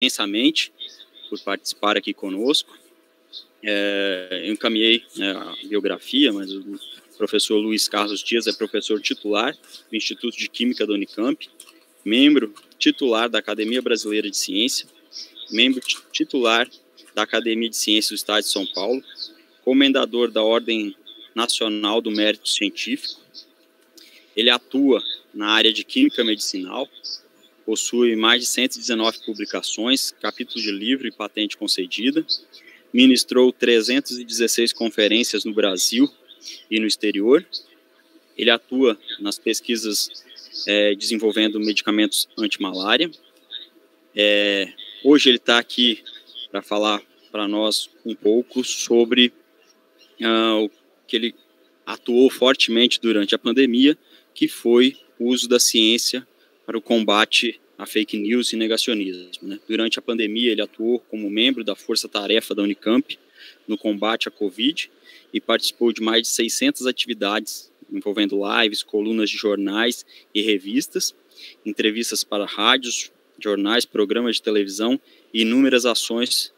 imensamente por participar aqui conosco. Eu encaminhei a biografia, mas o professor Luiz Carlos Dias é professor titular do Instituto de Química da Unicamp, membro titular da Academia Brasileira de Ciência, membro titular da Academia de Ciências do Estado de São Paulo, comendador da Ordem Nacional do Mérito Científico. Ele atua na área de Química Medicinal, possui mais de 119 publicações, capítulos de livro e patente concedida, ministrou 316 conferências no Brasil e no exterior. Ele atua nas pesquisas desenvolvendo medicamentos anti-malária. Hoje ele está aqui para falar para nós um pouco sobre o que ele atuou fortemente durante a pandemia, que foi o uso da ciência para o combate a fake news e negacionismo, né? Durante a pandemia, ele atuou como membro da força-tarefa da Unicamp no combate à Covid e participou de mais de 600 atividades envolvendo lives, colunas de jornais e revistas, entrevistas para rádios, jornais, programas de televisão e inúmeras ações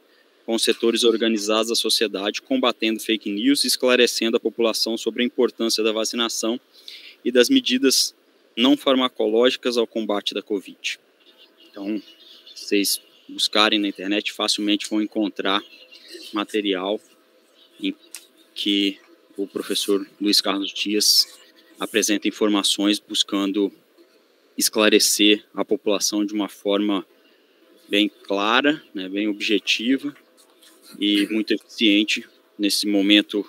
com setores organizados da sociedade, combatendo fake news e esclarecendo a população sobre a importância da vacinação e das medidas não farmacológicas ao combate da Covid. Então, se vocês buscarem na internet, facilmente vão encontrar material em que o professor Luiz Carlos Dias apresenta informações buscando esclarecer a população de uma forma bem clara, né, bem objetiva e muito eficiente nesse momento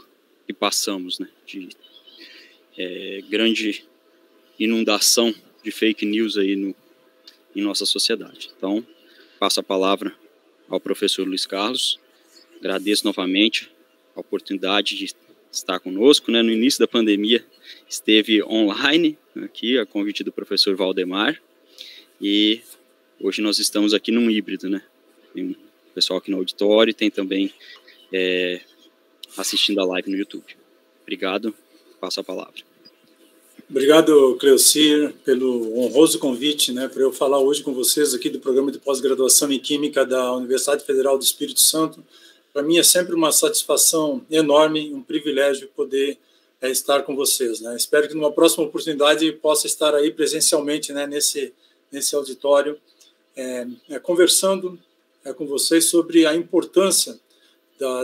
que passamos, né, de grande inundação de fake news aí em nossa sociedade. Então, passo a palavra ao professor Luiz Carlos. Agradeço novamente a oportunidade de estar conosco, né? No início da pandemia esteve online, aqui, a convite do professor Valdemar, e hoje nós estamos aqui num híbrido, né? Tem um pessoal aqui no auditório e tem também assistindo a live no YouTube. Obrigado, passo a palavra. Obrigado, Cleocir, pelo honroso convite, né, para eu falar hoje com vocês aqui do programa de pós-graduação em Química da Universidade Federal do Espírito Santo. Para mim é sempre uma satisfação enorme, um privilégio poder estar com vocês, né. Espero que numa próxima oportunidade possa estar aí presencialmente, né, nesse auditório, conversando com vocês sobre a importância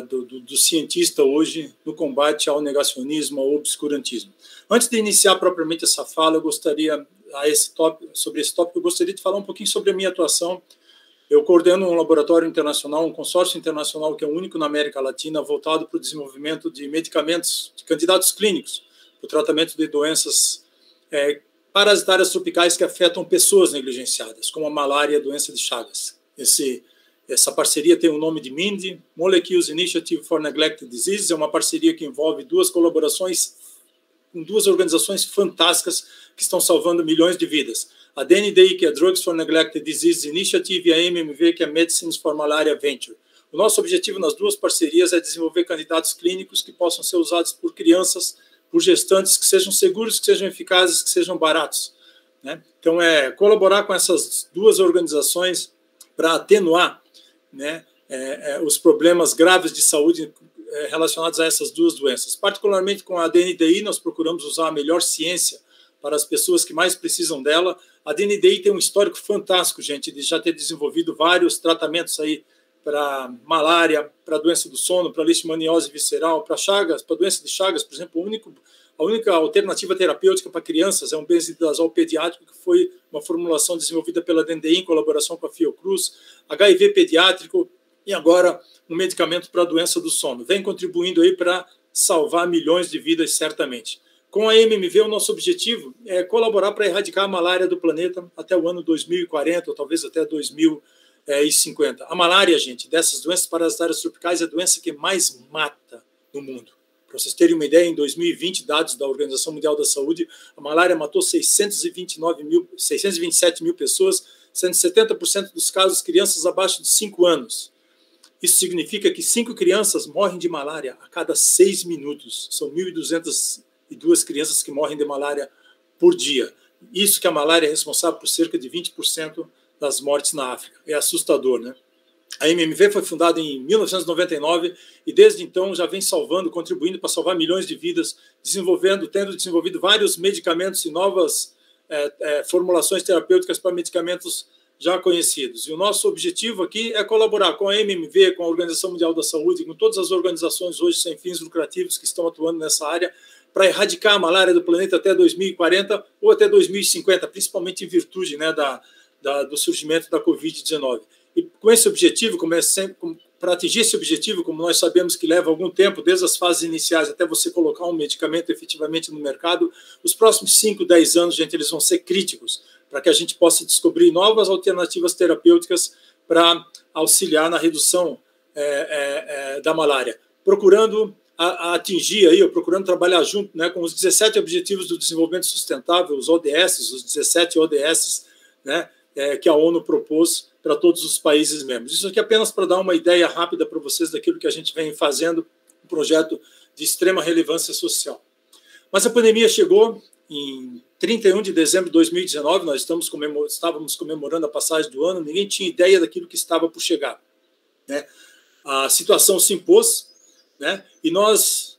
do cientista hoje no combate ao negacionismo, ao obscurantismo. Antes de iniciar propriamente essa fala, eu gostaria, sobre esse tópico, eu gostaria de falar um pouquinho sobre a minha atuação. Eu coordeno um laboratório internacional, um consórcio internacional que é o único na América Latina, voltado para o desenvolvimento de medicamentos, de candidatos clínicos, para o tratamento de doenças parasitárias tropicais que afetam pessoas negligenciadas, como a malária e a doença de Chagas. Essa parceria tem o nome de MIND, Molecules Initiative for Neglected Diseases, é uma parceria que envolve duas colaborações com duas organizações fantásticas que estão salvando milhões de vidas. A DNDI, que é Drugs for Neglected Diseases Initiative, e a MMV, que é Medicines for Malaria Venture. O nosso objetivo nas duas parcerias é desenvolver candidatos clínicos que possam ser usados por crianças, por gestantes, que sejam seguros, que sejam eficazes, que sejam baratos, né? Então, colaborar com essas duas organizações para atenuar, né, os problemas graves de saúde relacionados a essas duas doenças. Particularmente com a DNDI, nós procuramos usar a melhor ciência para as pessoas que mais precisam dela. A DNDI tem um histórico fantástico, gente, de já ter desenvolvido vários tratamentos aí para malária, para doença do sono, para leishmaniose visceral, para Chagas, para doença de Chagas, por exemplo, a única alternativa terapêutica para crianças é um benzidazol pediátrico, que foi uma formulação desenvolvida pela DNDI em colaboração com a Fiocruz, HIV pediátrico e agora um medicamento para a doença do sono. Vem contribuindo aí para salvar milhões de vidas, certamente. Com a MMV, o nosso objetivo é colaborar para erradicar a malária do planeta até o ano 2040, ou talvez até 2050. A malária, gente, dessas doenças parasitárias tropicais, é a doença que mais mata no mundo. Para vocês terem uma ideia, em 2020, dados da Organização Mundial da Saúde, a malária matou 627 mil pessoas, sendo 70% dos casos crianças abaixo de 5 anos. Isso significa que 5 crianças morrem de malária a cada 6 minutos. São 1.202 crianças que morrem de malária por dia. Isso que a malária é responsável por cerca de 20% das mortes na África. É assustador, né? A MMV foi fundada em 1999 e desde então já vem salvando, contribuindo para salvar milhões de vidas, tendo desenvolvido vários medicamentos e novas formulações terapêuticas para medicamentos já conhecidos. E o nosso objetivo aqui é colaborar com a MMV, com a Organização Mundial da Saúde, com todas as organizações hoje sem fins lucrativos que estão atuando nessa área, para erradicar a malária do planeta até 2040 ou até 2050, principalmente em virtude, né, do surgimento da Covid-19. E com esse objetivo, para atingir esse objetivo, como nós sabemos que leva algum tempo, desde as fases iniciais até você colocar um medicamento efetivamente no mercado, os próximos 5, 10 anos, gente, eles vão ser críticos para que a gente possa descobrir novas alternativas terapêuticas para auxiliar na redução da malária, procurando atingir aí, ou procurando trabalhar junto, né, com os 17 Objetivos do Desenvolvimento Sustentável, os ODS, os 17 ODS, né, que a ONU propôs para todos os países membros. Isso aqui é apenas para dar uma ideia rápida para vocês daquilo que a gente vem fazendo, um projeto de extrema relevância social. Mas a pandemia chegou em 31 de dezembro de 2019, nós estávamos comemorando a passagem do ano, ninguém tinha ideia daquilo que estava por chegar, né? A situação se impôs, né? E nós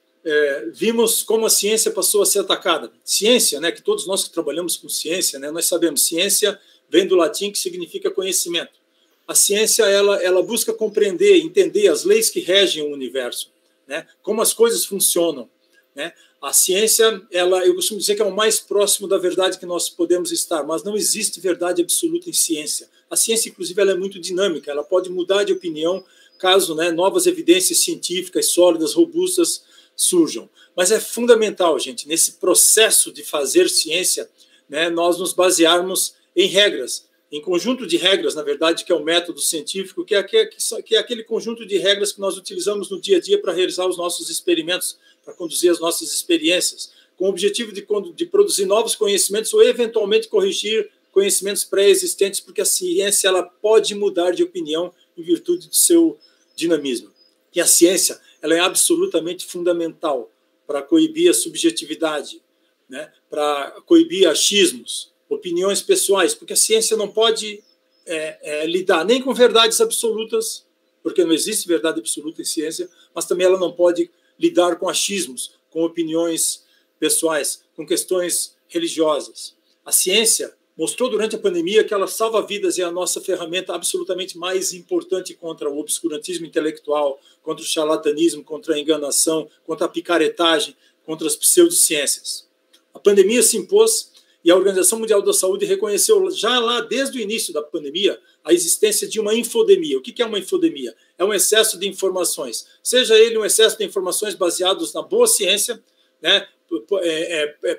vimos como a ciência passou a ser atacada. Ciência, né, que todos nós que trabalhamos com ciência, né, nós sabemos, ciência vem do latim, que significa conhecimento. A ciência ela busca compreender, entender as leis que regem o universo, né, como as coisas funcionam, né? A ciência, eu costumo dizer que é o mais próximo da verdade que nós podemos estar, mas não existe verdade absoluta em ciência. A ciência, inclusive, ela é muito dinâmica, ela pode mudar de opinião caso, né, novas evidências científicas sólidas, robustas, surjam. Mas é fundamental, gente, nesse processo de fazer ciência, né, nós nos basearmos em regras, em conjunto de regras, na verdade, que é o método científico, que é aquele conjunto de regras que nós utilizamos no dia a dia para realizar os nossos experimentos, para conduzir as nossas experiências, com o objetivo de produzir novos conhecimentos ou, eventualmente, corrigir conhecimentos pré-existentes, porque a ciência ela pode mudar de opinião em virtude do seu dinamismo. E a ciência ela é absolutamente fundamental para coibir a subjetividade, né? Para coibir achismos, opiniões pessoais, porque a ciência não pode lidar nem com verdades absolutas, porque não existe verdade absoluta em ciência, mas também ela não pode lidar com achismos, com opiniões pessoais, com questões religiosas. A ciência mostrou durante a pandemia que ela salva vidas e é a nossa ferramenta absolutamente mais importante contra o obscurantismo intelectual, contra o charlatanismo, contra a enganação, contra a picaretagem, contra as pseudociências. A pandemia se impôs e a Organização Mundial da Saúde reconheceu já lá, desde o início da pandemia, a existência de uma infodemia. O que é uma infodemia? É um excesso de informações. Seja ele um excesso de informações baseados na boa ciência, né,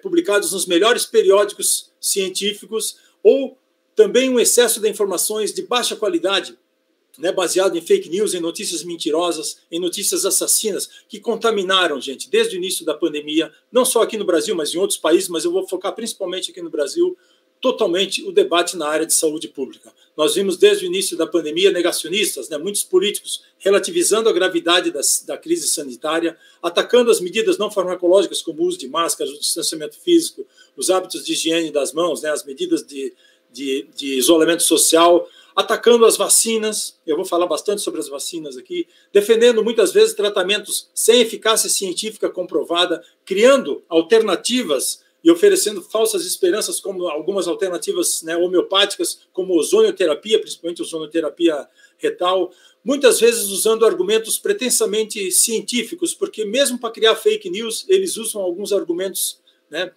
publicados nos melhores periódicos científicos, ou também um excesso de informações de baixa qualidade, né, baseado em fake news, em notícias mentirosas, em notícias assassinas, que contaminaram, gente, desde o início da pandemia, não só aqui no Brasil, mas em outros países, mas eu vou focar principalmente aqui no Brasil, totalmente o debate na área de saúde pública. Nós vimos desde o início da pandemia negacionistas, né, muitos políticos relativizando a gravidade da crise sanitária, atacando as medidas não farmacológicas como o uso de máscaras, o distanciamento físico, os hábitos de higiene das mãos, né, as medidas de isolamento social, atacando as vacinas, eu vou falar bastante sobre as vacinas aqui, defendendo muitas vezes tratamentos sem eficácia científica comprovada, criando alternativas e oferecendo falsas esperanças, como algumas alternativas, né, homeopáticas, como ozonioterapia, principalmente ozonioterapia retal, muitas vezes usando argumentos pretensamente científicos, porque mesmo para criar fake news, eles usam alguns argumentos, né,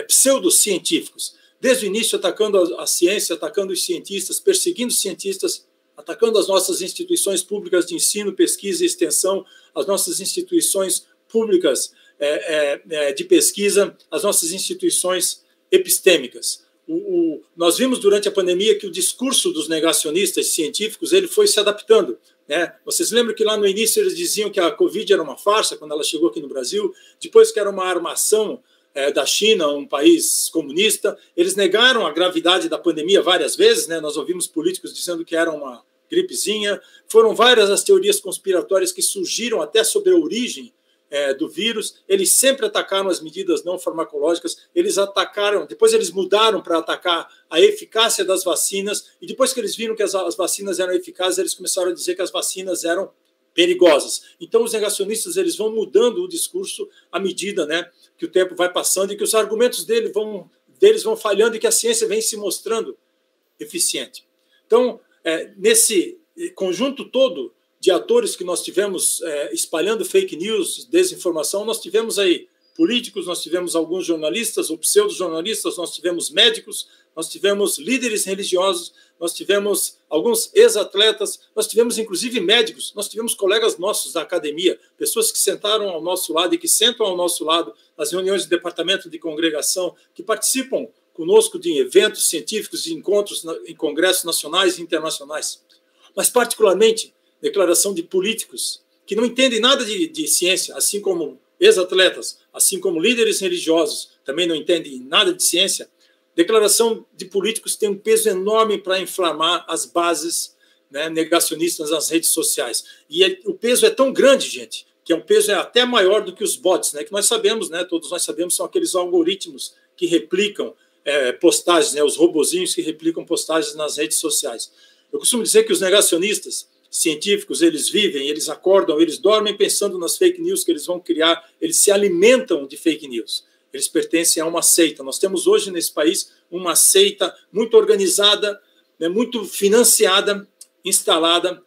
pseudocientíficos. Desde o início, atacando a ciência, atacando os cientistas, perseguindo os cientistas, atacando as nossas instituições públicas de ensino, pesquisa e extensão, as nossas instituições públicas de pesquisa, as nossas instituições epistêmicas. Nós vimos durante a pandemia que o discurso dos negacionistas científicos ele foi se adaptando, né? Vocês lembram que lá no início eles diziam que a Covid era uma farsa quando ela chegou aqui no Brasil, depois que era uma armação da China, um país comunista. Eles negaram a gravidade da pandemia várias vezes, né? Nós ouvimos políticos dizendo que era uma gripezinha. Foram várias as teorias conspiratórias que surgiram até sobre a origem do vírus, eles sempre atacaram as medidas não farmacológicas, eles atacaram, depois eles mudaram para atacar a eficácia das vacinas, e depois que eles viram que as vacinas eram eficazes, eles começaram a dizer que as vacinas eram perigosas. Então, os negacionistas eles vão mudando o discurso à medida, né, que o tempo vai passando e que os argumentos deles vão falhando e que a ciência vem se mostrando eficiente. Então, nesse conjunto todo de atores que nós tivemos espalhando fake news, desinformação, nós tivemos aí políticos, nós tivemos alguns jornalistas ou pseudo-jornalistas, nós tivemos médicos, nós tivemos líderes religiosos, nós tivemos alguns ex-atletas, nós tivemos inclusive médicos, nós tivemos colegas nossos da academia, pessoas que sentaram ao nosso lado e que sentam ao nosso lado nas reuniões de departamento de congregação, que participam conosco de eventos científicos, de encontros em congressos nacionais e internacionais. Mas, particularmente, declaração de políticos que não entendem nada de ciência, assim como ex-atletas, assim como líderes religiosos também não entendem nada de ciência. Declaração de políticos tem um peso enorme para inflamar as bases, né, negacionistas nas redes sociais. E o peso é tão grande, gente, que o peso é até maior do que os bots, né, que nós sabemos, né, todos nós sabemos, são aqueles algoritmos que replicam postagens, né, os robozinhos que replicam postagens nas redes sociais. Eu costumo dizer que os negacionistas científicos, eles vivem, eles acordam, eles dormem pensando nas fake news que eles vão criar, eles se alimentam de fake news. Eles pertencem a uma seita. Nós temos hoje nesse país uma seita muito organizada, né, muito financiada, instalada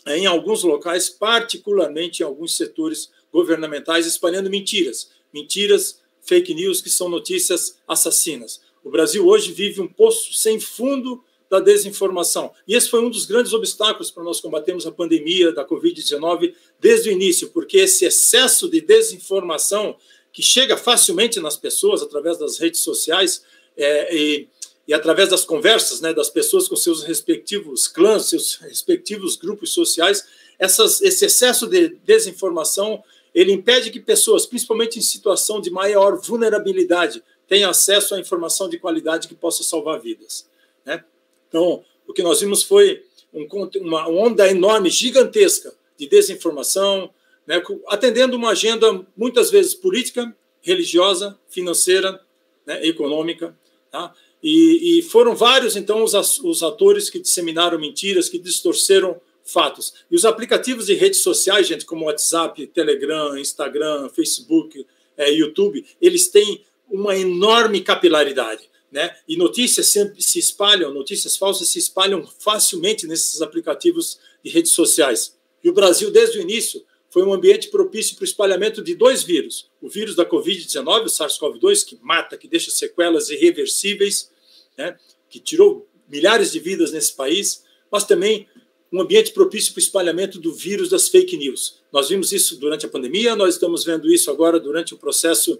em alguns locais, particularmente em alguns setores governamentais, espalhando mentiras. Mentiras, fake news, que são notícias assassinas. O Brasil hoje vive um poço sem fundo da desinformação. E esse foi um dos grandes obstáculos para nós combatermos a pandemia da Covid-19 desde o início, porque esse excesso de desinformação que chega facilmente nas pessoas através das redes sociais e através das conversas, né, das pessoas com seus respectivos clãs, seus respectivos grupos sociais, esse excesso de desinformação, ele impede que pessoas, principalmente em situação de maior vulnerabilidade, tenham acesso à informação de qualidade que possa salvar vidas, né? Então, o que nós vimos foi uma onda enorme, gigantesca, de desinformação, né, atendendo uma agenda, muitas vezes, política, religiosa, financeira, né, econômica. Tá? E foram vários, então, os atores que disseminaram mentiras, que distorceram fatos. E os aplicativos de redes sociais, gente, como WhatsApp, Telegram, Instagram, Facebook, YouTube, eles têm uma enorme capilaridade. Né? E notícias sempre se espalham, notícias falsas se espalham facilmente nesses aplicativos de redes sociais. E o Brasil, desde o início, foi um ambiente propício para o espalhamento de dois vírus. O vírus da Covid-19, o SARS-CoV-2, que mata, que deixa sequelas irreversíveis, né? Que tirou milhares de vidas nesse país, mas também um ambiente propício para o espalhamento do vírus das fake news. Nós vimos isso durante a pandemia, nós estamos vendo isso agora durante o processo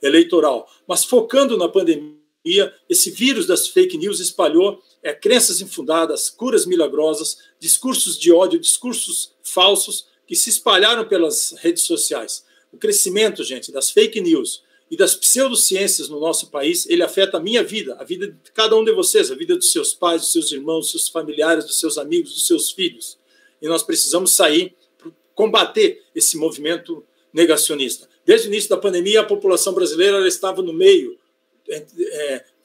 eleitoral. Mas focando na pandemia, esse vírus das fake news espalhou crenças infundadas, curas milagrosas, discursos de ódio, discursos falsos que se espalharam pelas redes sociais. O crescimento, gente, das fake news e das pseudociências no nosso país, ele afeta a minha vida, a vida de cada um de vocês, a vida dos seus pais, dos seus irmãos, dos seus familiares, dos seus amigos, dos seus filhos. E nós precisamos sair para combater esse movimento negacionista. Desde o início da pandemia, a população brasileira ela estava no meio,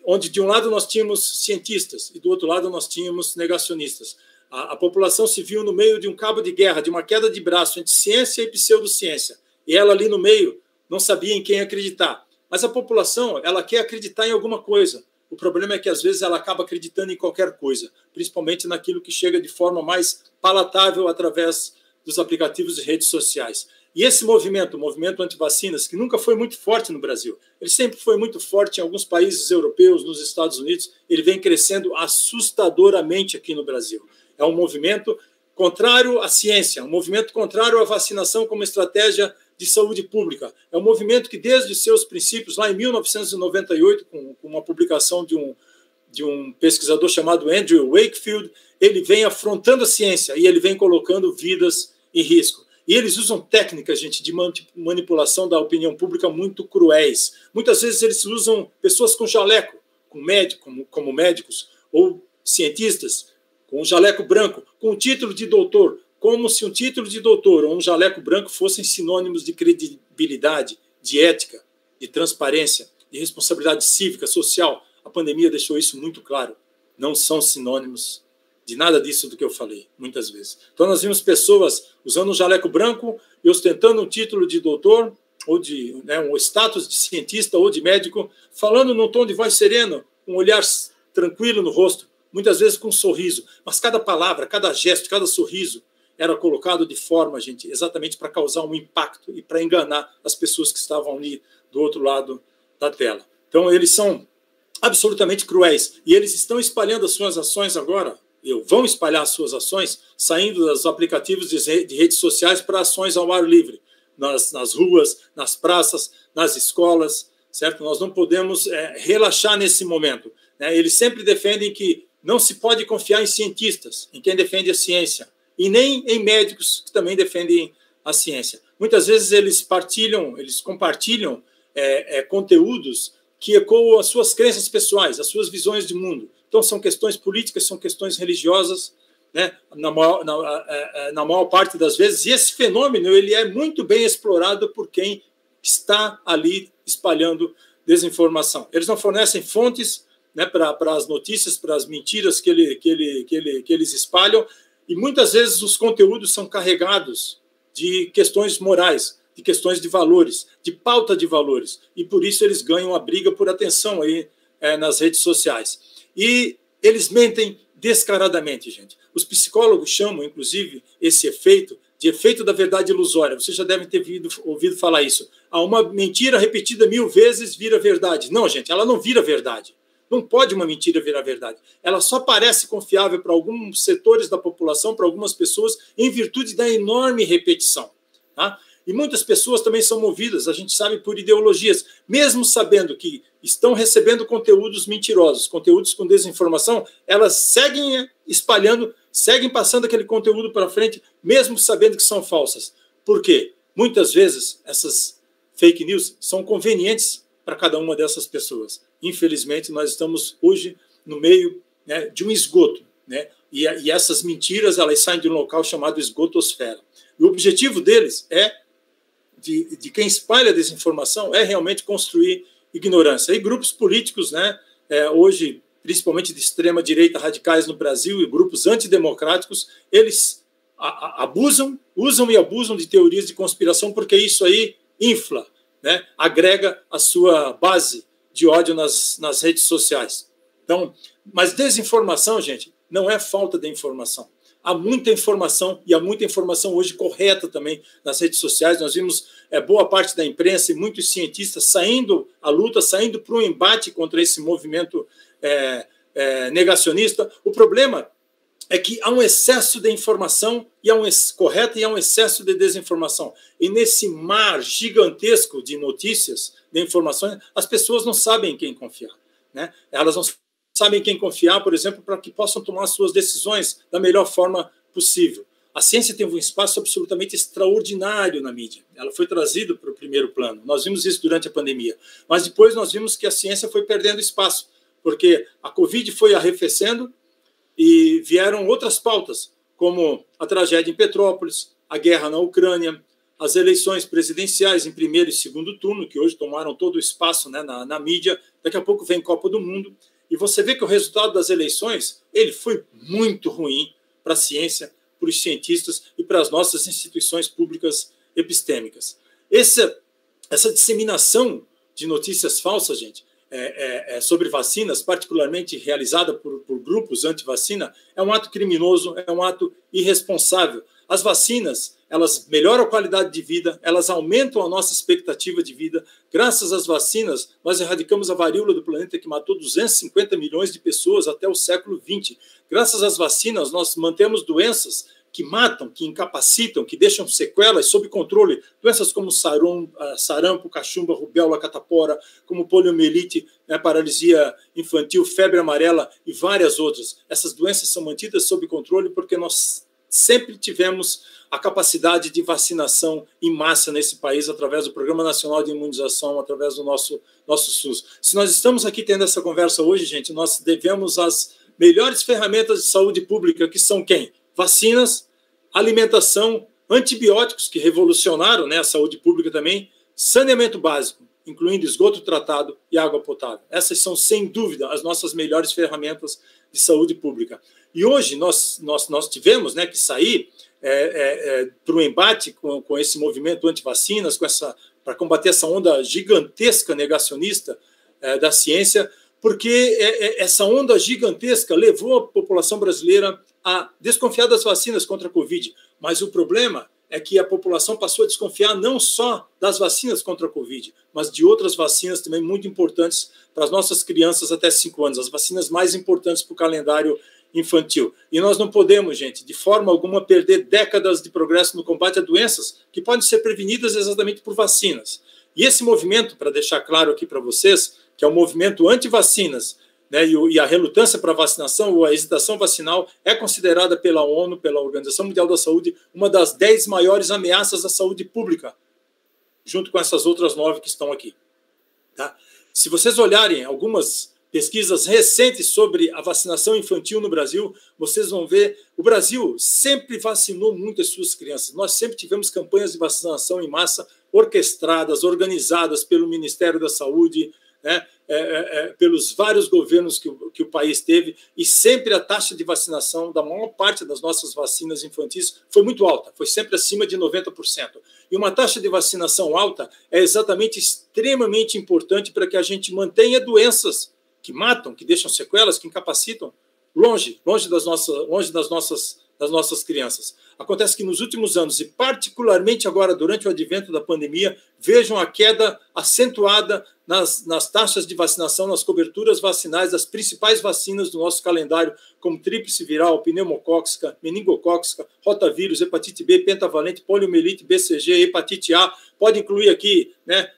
onde de um lado nós tínhamos cientistas e do outro lado nós tínhamos negacionistas. A população se viu no meio de um cabo de guerra, de uma queda de braço entre ciência e pseudociência. E ela ali no meio não sabia em quem acreditar. Mas a população, ela quer acreditar em alguma coisa. O problema é que às vezes ela acaba acreditando em qualquer coisa, principalmente naquilo que chega de forma mais palatável através dos aplicativos de redes sociais. E esse movimento, o movimento anti-vacinas, que nunca foi muito forte no Brasil, ele sempre foi muito forte em alguns países europeus, nos Estados Unidos, ele vem crescendo assustadoramente aqui no Brasil. É um movimento contrário à ciência, um movimento contrário à vacinação como estratégia de saúde pública. É um movimento que, desde seus princípios, lá em 1998, com uma publicação de um pesquisador chamado Andrew Wakefield, ele vem afrontando a ciência e ele vem colocando vidas em risco. E eles usam técnicas, gente, de manipulação da opinião pública muito cruéis. Muitas vezes eles usam pessoas com jaleco, como médicos, ou cientistas, com um jaleco branco, com o título de doutor, como se um título de doutor ou um jaleco branco fossem sinônimos de credibilidade, de ética, de transparência, de responsabilidade cívica, social. A pandemia deixou isso muito claro. Não são sinônimos de nada disso do que eu falei, muitas vezes. Então, nós vimos pessoas usando um jaleco branco e ostentando um título de doutor, ou de um status de cientista ou de médico, falando num tom de voz sereno, um olhar tranquilo no rosto, muitas vezes com um sorriso. Mas cada palavra, cada gesto, cada sorriso era colocado de forma, gente, exatamente para causar um impacto e para enganar as pessoas que estavam ali do outro lado da tela. Então, eles são absolutamente cruéis. E eles estão espalhando as suas ações agora, vão espalhar as suas ações, saindo dos aplicativos de redes sociais para ações ao ar livre, nas ruas, nas praças, nas escolas, certo? Nós não podemos relaxar nesse momento. Né? Eles sempre defendem que não se pode confiar em cientistas, em quem defende a ciência, e nem em médicos que também defendem a ciência. Muitas vezes eles compartilham conteúdos que ecoam as suas crenças pessoais, as suas visões de mundo. Então, são questões políticas, são questões religiosas, né, na maior parte das vezes, e esse fenômeno ele é muito bem explorado por quem está ali espalhando desinformação. Eles não fornecem fontes, né, para as notícias, para as mentiras que eles espalham, e muitas vezes os conteúdos são carregados de questões morais, de questões de valores, de pauta de valores, e por isso eles ganham a briga por atenção aí, nas redes sociais. E eles mentem descaradamente, gente. Os psicólogos chamam, inclusive, esse efeito de efeito da verdade ilusória. Vocês já devem ter ouvido falar isso. Uma mentira repetida 1000 vezes vira verdade. Não, gente, ela não vira verdade. Não pode uma mentira virar verdade. Ela só parece confiável para alguns setores da população, para algumas pessoas, em virtude da enorme repetição. Tá? E muitas pessoas também são movidas, a gente sabe, por ideologias, mesmo sabendo que estão recebendo conteúdos mentirosos, conteúdos com desinformação, elas seguem espalhando, seguem passando aquele conteúdo para frente, mesmo sabendo que são falsas. Por quê? Muitas vezes essas fake news são convenientes para cada uma dessas pessoas. Infelizmente, nós estamos hoje no meio, né, de um esgoto, né? E essas mentiras elas saem de um local chamado esgotosfera. E o objetivo deles de quem espalha a desinformação é realmente construir ignorância. E grupos políticos, né, hoje, principalmente de extrema-direita radicais no Brasil e grupos antidemocráticos, eles usam e abusam de teorias de conspiração porque isso aí infla, né, agrega a sua base de ódio nas redes sociais. Então, mas desinformação, gente, não é falta de informação. Há muita informação, e há muita informação hoje correta também nas redes sociais. Nós vimos boa parte da imprensa e muitos cientistas saindo à luta, saindo para um embate contra esse movimento negacionista. O problema é que há um excesso de informação correta e há um excesso de desinformação. E nesse mar gigantesco de notícias, de informações, as pessoas não sabem em quem confiar, né? Elas não sabem quem confiar, por exemplo, para que possam tomar suas decisões da melhor forma possível. A ciência tem um espaço absolutamente extraordinário na mídia. Ela foi trazida para o primeiro plano. Nós vimos isso durante a pandemia. Mas depois nós vimos que a ciência foi perdendo espaço, porque a Covid foi arrefecendo e vieram outras pautas, como a tragédia em Petrópolis, a guerra na Ucrânia, as eleições presidenciais em primeiro e segundo turno, que hoje tomaram todo o espaço, né, na mídia. Daqui a pouco vem Copa do Mundo. E você vê que o resultado das eleições ele foi muito ruim para a ciência, para os cientistas e para as nossas instituições públicas epistêmicas. Essa disseminação de notícias falsas, gente, sobre vacinas, particularmente realizada por grupos anti-vacina, é um ato criminoso, é um ato irresponsável. As vacinas, elas melhoram a qualidade de vida, elas aumentam a nossa expectativa de vida. Graças às vacinas, nós erradicamos a varíola do planeta, que matou 250 milhões de pessoas até o século XX. Graças às vacinas, nós mantemos doenças que matam, que incapacitam, que deixam sequelas sob controle. Doenças como sarampo, cachumba, rubéola, catapora, como poliomielite, paralisia infantil, febre amarela e várias outras. Essas doenças são mantidas sob controle porque nós sempre tivemos a capacidade de vacinação em massa nesse país através do Programa Nacional de Imunização, através do nosso SUS. Se nós estamos aqui tendo essa conversa hoje, gente, nós devemos as melhores ferramentas de saúde pública, que são quem? Vacinas, alimentação, antibióticos, que revolucionaram, né, a saúde pública também, saneamento básico, incluindo esgoto tratado e água potável. Essas são, sem dúvida, as nossas melhores ferramentas de saúde pública. E hoje nós tivemos, né, que sair para o embate com esse movimento anti-vacinas, para combater essa onda gigantesca negacionista da ciência, porque essa onda gigantesca levou a população brasileira a desconfiar das vacinas contra a Covid. Mas o problema é que a população passou a desconfiar não só das vacinas contra a Covid, mas de outras vacinas também muito importantes para as nossas crianças até 5 anos, as vacinas mais importantes para o calendário infantil. E nós não podemos, gente, de forma alguma, perder décadas de progresso no combate a doenças que podem ser prevenidas exatamente por vacinas. E esse movimento, para deixar claro aqui para vocês, que é o movimento anti-vacinas, né, e a relutância para a vacinação ou a hesitação vacinal é considerada pela ONU, pela Organização Mundial da Saúde, uma das 10 maiores ameaças à saúde pública, junto com essas outras 9 que estão aqui. Tá? Se vocês olharem algumas pesquisas recentes sobre a vacinação infantil no Brasil, vocês vão ver o Brasil sempre vacinou muito as suas crianças. Nós sempre tivemos campanhas de vacinação em massa orquestradas, organizadas pelo Ministério da Saúde, né, pelos vários governos que o país teve, e sempre a taxa de vacinação da maior parte das nossas vacinas infantis foi muito alta, foi sempre acima de 90%. E uma taxa de vacinação alta é exatamente extremamente importante para que a gente mantenha doenças que matam, que deixam sequelas, que incapacitam, longe das nossas crianças. Acontece que nos últimos anos, e particularmente agora durante o advento da pandemia, vejam a queda acentuada nas taxas de vacinação, nas coberturas vacinais das principais vacinas do nosso calendário, como tríplice viral, pneumocócica, meningocócica, rotavírus, hepatite B, pentavalente, poliomielite, BCG, hepatite A, pode incluir aqui, né,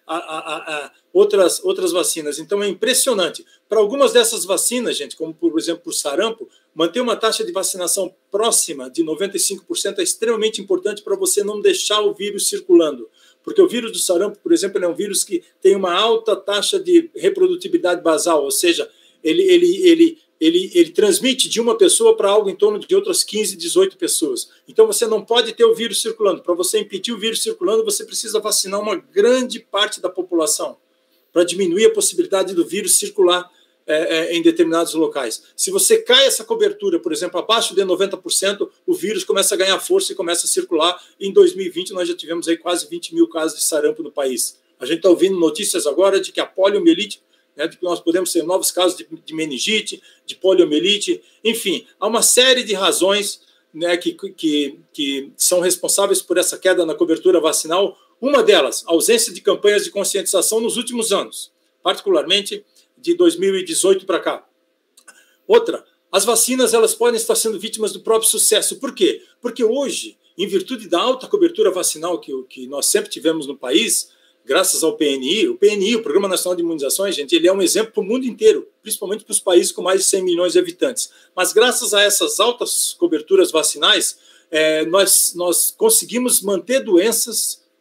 outras vacinas. Então é impressionante. Para algumas dessas vacinas, gente, como por exemplo por sarampo, manter uma taxa de vacinação próxima de 95% é extremamente importante para você não deixar o vírus circulando. Porque o vírus do sarampo, por exemplo, é um vírus que tem uma alta taxa de reprodutibilidade basal, ou seja, ele transmite de uma pessoa para algo em torno de outras 15, 18 pessoas. Então você não pode ter o vírus circulando. Para você impedir o vírus circulando, você precisa vacinar uma grande parte da população para diminuir a possibilidade do vírus circular em determinados locais. Se você cai essa cobertura, por exemplo, abaixo de 90%, o vírus começa a ganhar força e começa a circular. Em 2020, nós já tivemos aí quase 20 mil casos de sarampo no país. A gente está ouvindo notícias agora de que a poliomielite, né, de que nós podemos ter novos casos de meningite, de poliomielite, enfim, há uma série de razões, né, que são responsáveis por essa queda na cobertura vacinal. Uma delas, a ausência de campanhas de conscientização nos últimos anos, particularmente de 2018 para cá. Outra, as vacinas elas podem estar sendo vítimas do próprio sucesso. Por quê? Porque hoje, em virtude da alta cobertura vacinal que nós sempre tivemos no país, graças ao PNI, o Programa Nacional de Imunizações, gente, ele é um exemplo para o mundo inteiro, principalmente para os países com mais de 100 milhões de habitantes. Mas graças a essas altas coberturas vacinais, nós conseguimos manter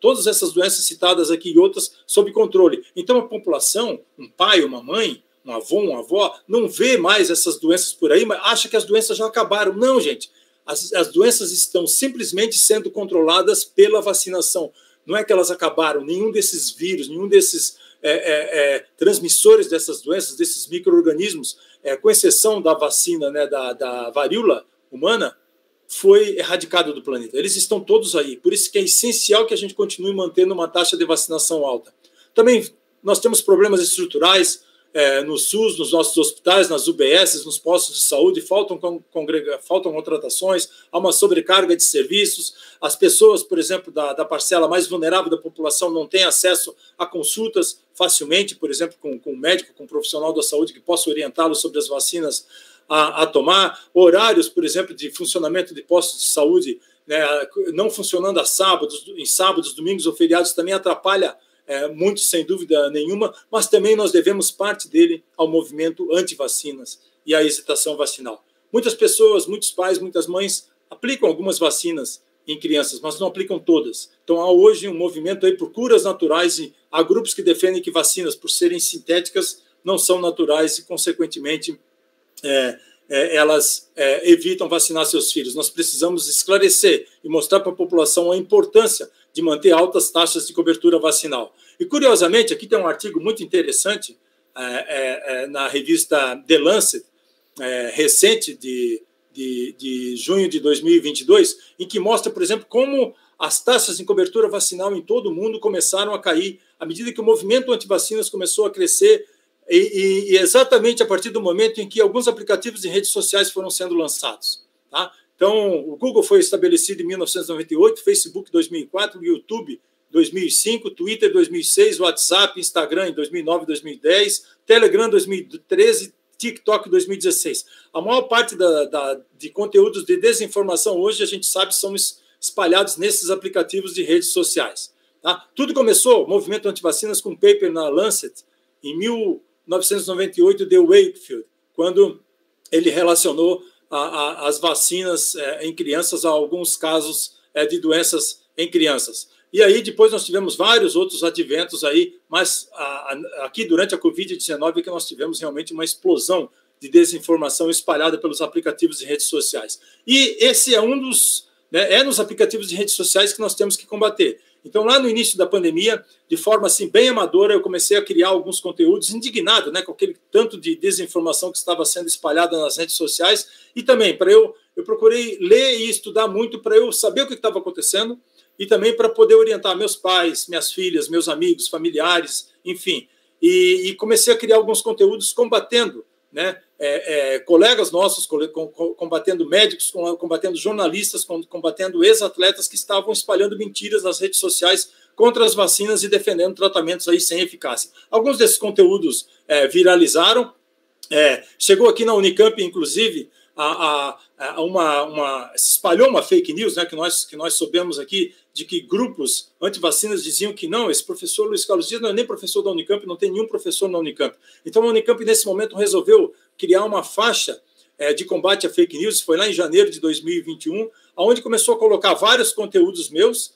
todas essas doenças citadas aqui e outras, sob controle. Então, a população, um pai, uma mãe, um avô, uma avó, não vê mais essas doenças por aí, mas acha que as doenças já acabaram. Não, gente. As doenças estão simplesmente sendo controladas pela vacinação. Não é que elas acabaram. Nenhum desses vírus, nenhum desses transmissores dessas doenças, desses micro-organismos, com exceção da vacina, né, da varíola humana, foi erradicado do planeta. Eles estão todos aí. Por isso que é essencial que a gente continue mantendo uma taxa de vacinação alta. Também nós temos problemas estruturais no SUS, nos nossos hospitais, nas UBSs, nos postos de saúde, faltam contratações, há uma sobrecarga de serviços. As pessoas, por exemplo, da parcela mais vulnerável da população não têm acesso a consultas facilmente, por exemplo, com um médico, com um profissional da saúde que possa orientá-los sobre as vacinas a tomar, horários, por exemplo, de funcionamento de postos de saúde, né, não funcionando em sábados, domingos ou feriados, também atrapalha muito, sem dúvida nenhuma, mas também nós devemos parte dele ao movimento anti-vacinas e à hesitação vacinal. Muitas pessoas, muitos pais, muitas mães aplicam algumas vacinas em crianças, mas não aplicam todas. Então há hoje um movimento aí por curas naturais e há grupos que defendem que vacinas, por serem sintéticas, não são naturais e, consequentemente, elas evitam vacinar seus filhos. Nós precisamos esclarecer e mostrar para a população a importância de manter altas taxas de cobertura vacinal. E, curiosamente, aqui tem um artigo muito interessante na revista The Lancet, recente, de junho de 2022, em que mostra, por exemplo, como as taxas de cobertura vacinal em todo o mundo começaram a cair à medida que o movimento anti-vacinas começou a crescer e exatamente a partir do momento em que alguns aplicativos de redes sociais foram sendo lançados. Tá? Então, o Google foi estabelecido em 1998, Facebook em 2004, YouTube 2005, Twitter 2006, WhatsApp, Instagram em 2009, 2010, Telegram 2013, TikTok 2016. A maior parte de conteúdos de desinformação hoje, a gente sabe, são espalhados nesses aplicativos de redes sociais. Tá? Tudo começou, o movimento anti-vacinas, com um paper na Lancet, em 1998, de Wakefield, quando ele relacionou as vacinas em crianças a alguns casos de doenças em crianças. E aí depois nós tivemos vários outros adventos aí, mas aqui durante a Covid-19 é que nós tivemos realmente uma explosão de desinformação espalhada pelos aplicativos de redes sociais. E esse é um dos... nos aplicativos de redes sociais que nós temos que combater. Então, lá no início da pandemia, de forma assim bem amadora, eu comecei a criar alguns conteúdos, indignado, com aquele tanto de desinformação que estava sendo espalhada nas redes sociais, e também eu procurei ler e estudar muito para eu saber o que estava acontecendo, e também para poder orientar meus pais, minhas filhas, meus amigos, familiares, enfim. E comecei a criar alguns conteúdos combatendo, colegas nossos, combatendo médicos, combatendo jornalistas, combatendo ex-atletas que estavam espalhando mentiras nas redes sociais contra as vacinas e defendendo tratamentos aí sem eficácia. Alguns desses conteúdos viralizaram. Chegou aqui na Unicamp, inclusive, se espalhou uma fake news, que nós soubemos aqui, de que grupos antivacinas diziam que não, esse professor Luiz Carlos Dias não é nem professor da Unicamp, não tem nenhum professor na Unicamp. Então a Unicamp, nesse momento, resolveu criar uma faixa de combate a fake news, foi lá em janeiro de 2021, onde começou a colocar vários conteúdos meus,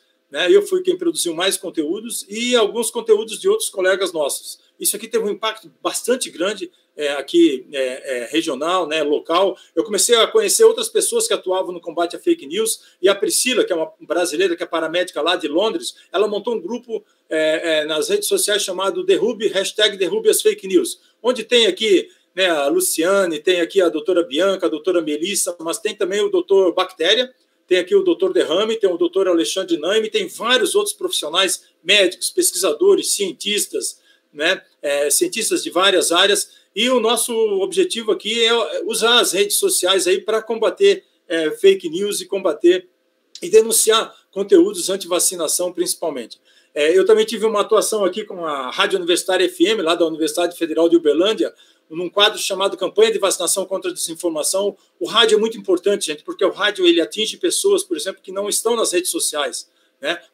eu fui quem produziu mais conteúdos, e alguns conteúdos de outros colegas nossos. Isso aqui teve um impacto bastante grande aqui regional, local. Eu comecei a conhecer outras pessoas que atuavam no combate a fake news, e a Priscila, que é uma brasileira, que é paramédica lá de Londres, ela montou um grupo nas redes sociais chamado Derrube as Fake News, onde tem aqui a Luciane, tem aqui a doutora Bianca, a doutora Melissa, mas tem também o doutor Bactéria, tem aqui o doutor Derrame, tem o doutor Alexandre Naime, tem vários outros profissionais, médicos, pesquisadores, cientistas, cientistas de várias áreas, e o nosso objetivo aqui é usar as redes sociais aí para combater fake news e combater e denunciar conteúdos anti-vacinação, principalmente. Eu também tive uma atuação aqui com a Rádio Universitária FM, lá da Universidade Federal de Uberlândia, num quadro chamado Campanha de Vacinação contra a Desinformação. O rádio é muito importante, gente, porque o rádio ele atinge pessoas, por exemplo, que não estão nas redes sociais,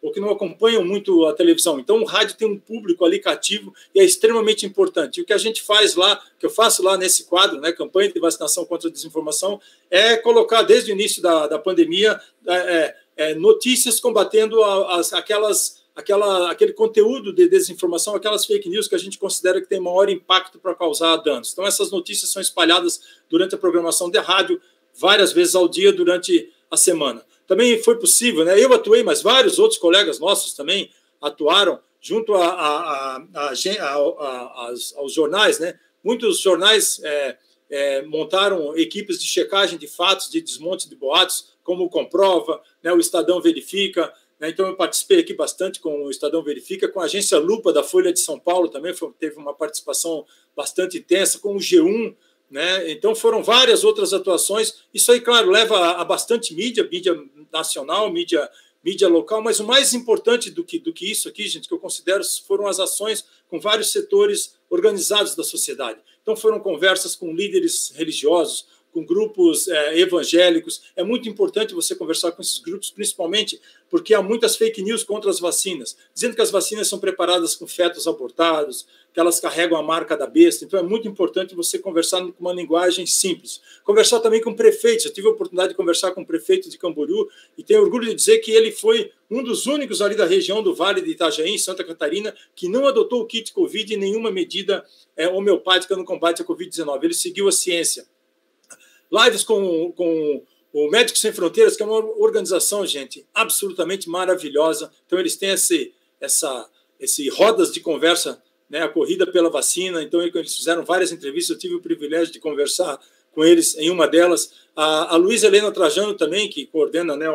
ou que não acompanham muito a televisão. Então, o rádio tem um público ali cativo e é extremamente importante. E o que a gente faz lá, que eu faço lá nesse quadro, Campanha de Vacinação contra a Desinformação, é colocar, desde o início da pandemia, notícias combatendo aquele conteúdo de desinformação, aquelas fake news que a gente considera que tem maior impacto para causar danos. Então, essas notícias são espalhadas durante a programação de rádio, várias vezes ao dia, durante a semana. Também foi possível, eu atuei, mas vários outros colegas nossos também atuaram junto aos jornais, Muitos jornais montaram equipes de checagem de fatos, de desmonte de boatos, como o Comprova, o Estadão Verifica. Então, eu participei aqui bastante com o Estadão Verifica, com a agência Lupa da Folha de São Paulo também, teve uma participação bastante intensa, com o G1, Então, foram várias outras atuações. Isso aí, claro, leva a bastante mídia nacional, mídia local, mas o mais importante do que isso aqui, gente, que eu considero, foram as ações com vários setores organizados da sociedade. Então, foram conversas com líderes religiosos, com grupos evangélicos. É muito importante você conversar com esses grupos, principalmente porque há muitas fake news contra as vacinas, dizendo que as vacinas são preparadas com fetos abortados, que elas carregam a marca da besta. Então, é muito importante você conversar com uma linguagem simples. Conversar também com prefeitos. Eu tive a oportunidade de conversar com o prefeito de Camboriú e tenho orgulho de dizer que ele foi um dos únicos ali da região do Vale de Itajaí, em Santa Catarina, que não adotou o kit Covid e nenhuma medida homeopática no combate à Covid-19. Ele seguiu a ciência. lives com o Médicos Sem Fronteiras, que é uma organização, gente, absolutamente maravilhosa. Então, eles têm esse rodas de conversa, né, a corrida pela vacina. Então, eles fizeram várias entrevistas, eu tive o privilégio de conversar com eles em uma delas. A Luísa Helena Trajano também, que coordena, né,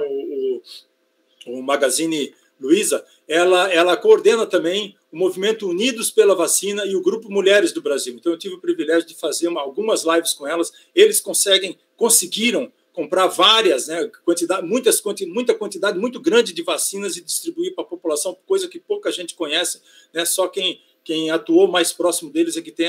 o Magazine Luiza, ela coordena também o movimento Unidos pela Vacina e o Grupo Mulheres do Brasil. Então, eu tive o privilégio de fazer algumas lives com elas. Eles conseguiram comprar várias, né, muita quantidade muito grande de vacinas e distribuir para a população, coisa que pouca gente conhece, né, só quem atuou mais próximo deles é que tem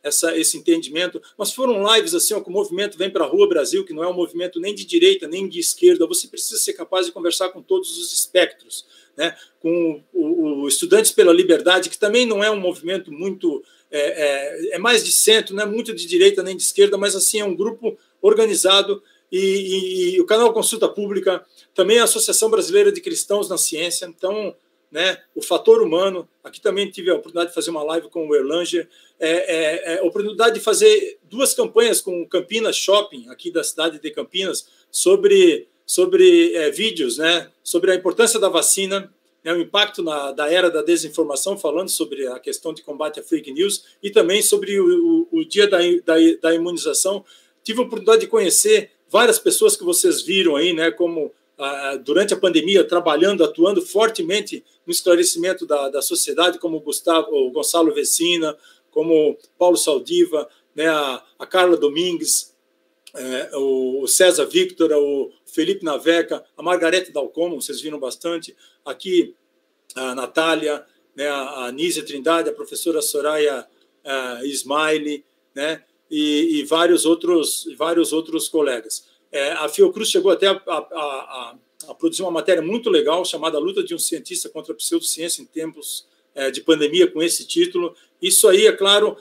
esse entendimento. Mas foram lives assim, ó, com o movimento Vem para a Rua Brasil, que não é um movimento nem de direita, nem de esquerda. Você precisa ser capaz de conversar com todos os espectros, né? Com o Estudantes pela Liberdade, que também não é um movimento muito... É mais de centro, não é muito de direita nem de esquerda, mas assim é um grupo organizado. E o canal Consulta Pública, também a Associação Brasileira de Cristãos na Ciência. Então, né, o fator humano. Aqui também tive a oportunidade de fazer uma live com o Erlanger, a oportunidade de fazer 2 campanhas com o Campinas Shopping, aqui da cidade de Campinas, sobre vídeos, né, sobre a importância da vacina, né, o impacto da era da desinformação, falando sobre a questão de combate à fake news e também sobre o dia da imunização. Tive a oportunidade de conhecer várias pessoas que vocês viram aí, né, como durante a pandemia, trabalhando, atuando fortemente no esclarecimento da sociedade, como o Gonçalo Vecina, como Paulo Saldiva, né, a Carla Domingues, o César Victor, o Felipe Naveca, a Margarete Dalcomo, vocês viram bastante, aqui a Natália, né, a Anísia Trindade, a professora Soraya Ismaili, né, e vários outros colegas. A Fiocruz chegou até a produzir uma matéria muito legal chamada Luta de um Cientista contra a Pseudociência em Tempos de Pandemia, com esse título. Isso aí, é claro,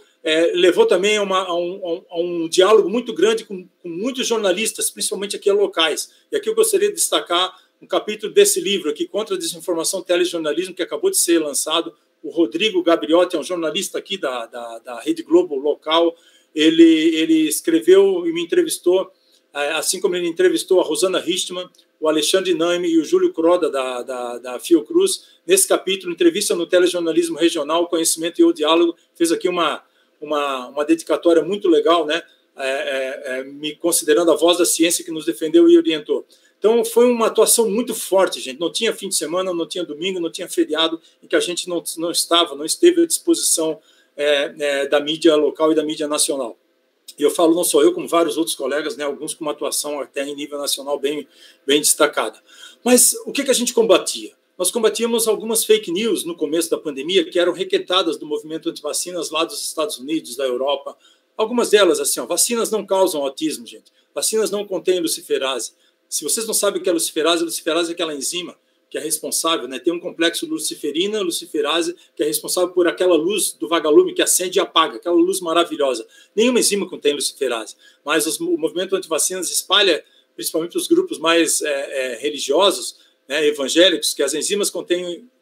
levou também a um diálogo muito grande com muitos jornalistas, principalmente aqui locais. E aqui eu gostaria de destacar um capítulo desse livro aqui, Contra a Desinformação e Telejornalismo, que acabou de ser lançado. O Rodrigo Gabriotti é um jornalista aqui da Rede Globo local. Ele escreveu e me entrevistou, assim como ele entrevistou a Rosana Richtmann, o Alexandre Naime e o Júlio Croda, da Fiocruz. Nesse capítulo, Entrevista no Telejornalismo Regional, Conhecimento e o Diálogo, fez aqui uma dedicatória muito legal, né? Me considerando a voz da ciência que nos defendeu e orientou. Então, foi uma atuação muito forte, gente. Não tinha fim de semana, não tinha domingo, não tinha feriado, em que a gente não esteve à disposição da mídia local e da mídia nacional. E eu falo não só eu, como vários outros colegas, né, alguns com uma atuação até em nível nacional bem destacada. Mas o que a gente combatia? Nós combatíamos algumas fake news no começo da pandemia, que eram requentadas do movimento antivacinas lá dos Estados Unidos, da Europa. Algumas delas, assim, vacinas não causam autismo, gente. Vacinas não contêm luciferase. Se vocês não sabem o que é luciferase é aquela enzima que é responsável, né? Tem um complexo luciferina, luciferase, que é responsável por aquela luz do vagalume que acende e apaga, aquela luz maravilhosa. Nenhuma enzima contém luciferase, mas o movimento antivacinas espalha, principalmente os grupos mais religiosos, né, evangélicos, que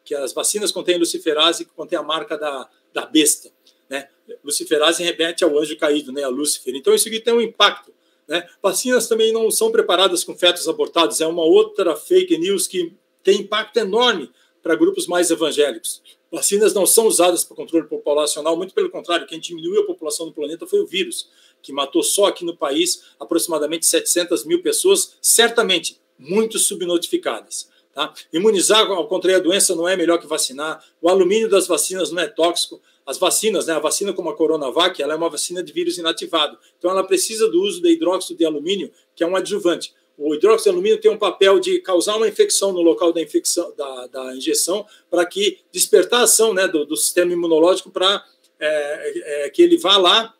que as vacinas contêm luciferase, que contém a marca da besta, né? Luciferase remete ao anjo caído, né, a Lúcifer. Então isso aqui tem um impacto, né? Vacinas também não são preparadas com fetos abortados, é uma outra fake news que tem impacto enorme para grupos mais evangélicos. Vacinas não são usadas para controle populacional, muito pelo contrário, quem diminuiu a população do planeta foi o vírus, que matou só aqui no país aproximadamente 700 mil pessoas, certamente muito subnotificadas. Tá? Imunizar contra a doença não é melhor que vacinar, o alumínio das vacinas não é tóxico, as vacinas, né, a vacina como a Coronavac, ela é uma vacina de vírus inativado, então ela precisa do uso de hidróxido de alumínio, que é um adjuvante. O hidróxido de alumínio tem um papel de causar uma infecção no local da infecção, da injeção, para que despertar a ação, né, do sistema imunológico para que ele vá lá,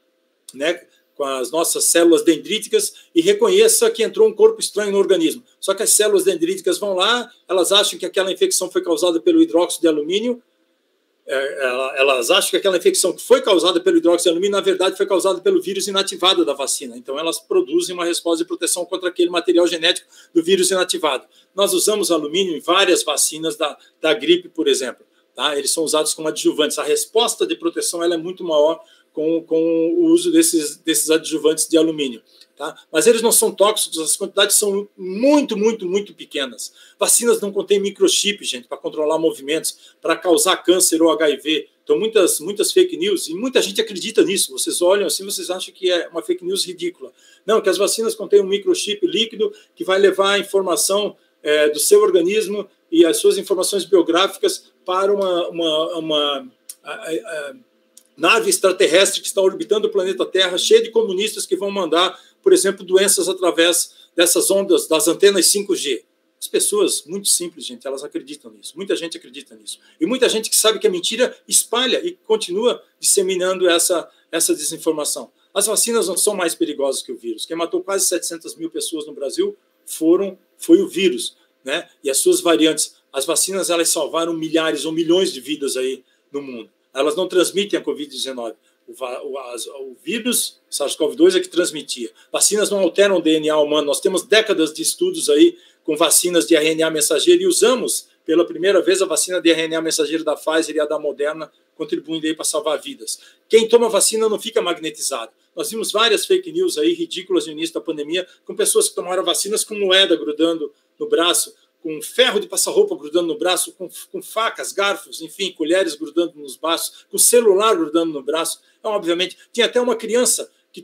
né, com as nossas células dendríticas e reconheça que entrou um corpo estranho no organismo. Só que as células dendríticas vão lá, elas acham que aquela infecção foi causada pelo hidróxido de alumínio, elas acham que aquela infecção que foi causada pelo hidróxido de alumínio, na verdade, foi causada pelo vírus inativado da vacina. Então, elas produzem uma resposta de proteção contra aquele material genético do vírus inativado. Nós usamos alumínio em várias vacinas da gripe, por exemplo. Tá? Eles são usados como adjuvantes. A resposta de proteção ela é muito maior com o uso desses adjuvantes de alumínio. Tá? Mas eles não são tóxicos, as quantidades são muito, muito, muito pequenas. Vacinas não contêm microchip, gente, para controlar movimentos, para causar câncer ou HIV. Então, muitas fake news, e muita gente acredita nisso. Vocês olham assim, vocês acham que é uma fake news ridícula. Não, que as vacinas contêm um microchip líquido que vai levar a informação do seu organismo e as suas informações biográficas para uma nave extraterrestre que está orbitando o planeta Terra, cheia de comunistas que vão mandar, por exemplo, doenças através dessas ondas, das antenas 5G. As pessoas, muito simples, gente, elas acreditam nisso. Muita gente acredita nisso. E muita gente que sabe que é mentira espalha e continua disseminando essa desinformação. As vacinas não são mais perigosas que o vírus. Quem matou quase 700 mil pessoas no Brasil foi o vírus, né? E as suas variantes. As vacinas, elas salvaram milhares ou milhões de vidas aí no mundo. Elas não transmitem a Covid-19. O vírus, SARS-CoV-2, é que transmitia. Vacinas não alteram o DNA humano. Nós temos décadas de estudos aí com vacinas de RNA mensageiro e usamos pela primeira vez a vacina de RNA mensageiro da Pfizer e a da Moderna, contribuindo aí para salvar vidas. Quem toma vacina não fica magnetizado. Nós vimos várias fake news aí ridículas no início da pandemia, com pessoas que tomaram vacinas com moeda grudando no braço, com ferro de passar roupa grudando no braço, com facas, garfos, enfim, colheres grudando nos braços, com celular grudando no braço. Então, obviamente, tinha até uma criança que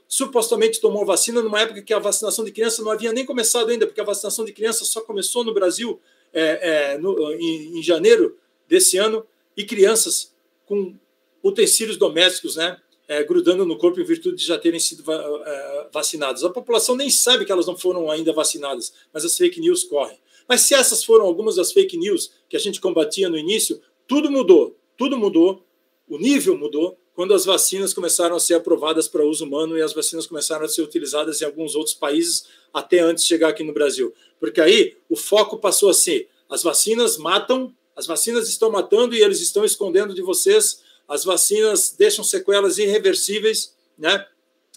supostamente tomou vacina numa época que a vacinação de criança não havia nem começado ainda, porque a vacinação de criança só começou no Brasil em janeiro desse ano, e crianças com utensílios domésticos, né, grudando no corpo em virtude de já terem sido vacinadas. A população nem sabe que elas não foram ainda vacinadas, mas as fake news correm. Mas se essas foram algumas das fake news que a gente combatia no início, tudo mudou, o nível mudou, quando as vacinas começaram a ser aprovadas para uso humano e as vacinas começaram a ser utilizadas em alguns outros países, até antes de chegar aqui no Brasil. Porque aí o foco passou a ser: as vacinas matam, as vacinas estão matando e eles estão escondendo de vocês, as vacinas deixam sequelas irreversíveis, né?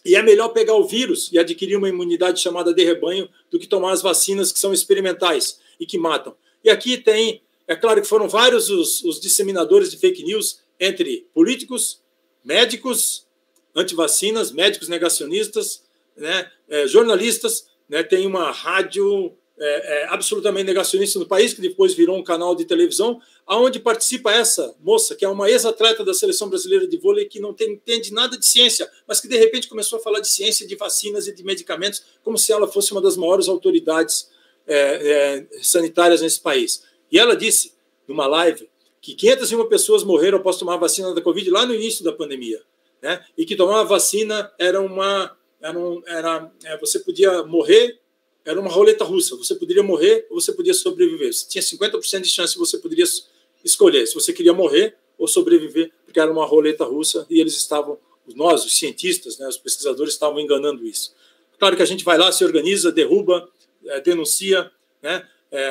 E é melhor pegar o vírus e adquirir uma imunidade chamada de rebanho do que tomar as vacinas que são experimentais e que matam. E aqui é claro que foram vários os disseminadores de fake news, entre políticos, médicos antivacinas, médicos negacionistas, né, jornalistas, né, tem uma rádio absolutamente negacionista no país, que depois virou um canal de televisão, onde participa essa moça, que é uma ex-atleta da Seleção Brasileira de Vôlei, que não entende nada de ciência, mas que de repente começou a falar de ciência, de vacinas e de medicamentos, como se ela fosse uma das maiores autoridades sanitárias nesse país. E ela disse, numa live, que 501 pessoas morreram após tomar a vacina da Covid lá no início da pandemia, né? E que tomar a vacina você podia morrer, era uma roleta russa, você poderia morrer ou você podia sobreviver. Você tinha 50% de chance, você poderia escolher se você queria morrer ou sobreviver, porque era uma roleta russa e eles estavam, os cientistas, né, os pesquisadores estavam enganando isso. Claro que a gente vai lá, se organiza, derruba, denuncia, né?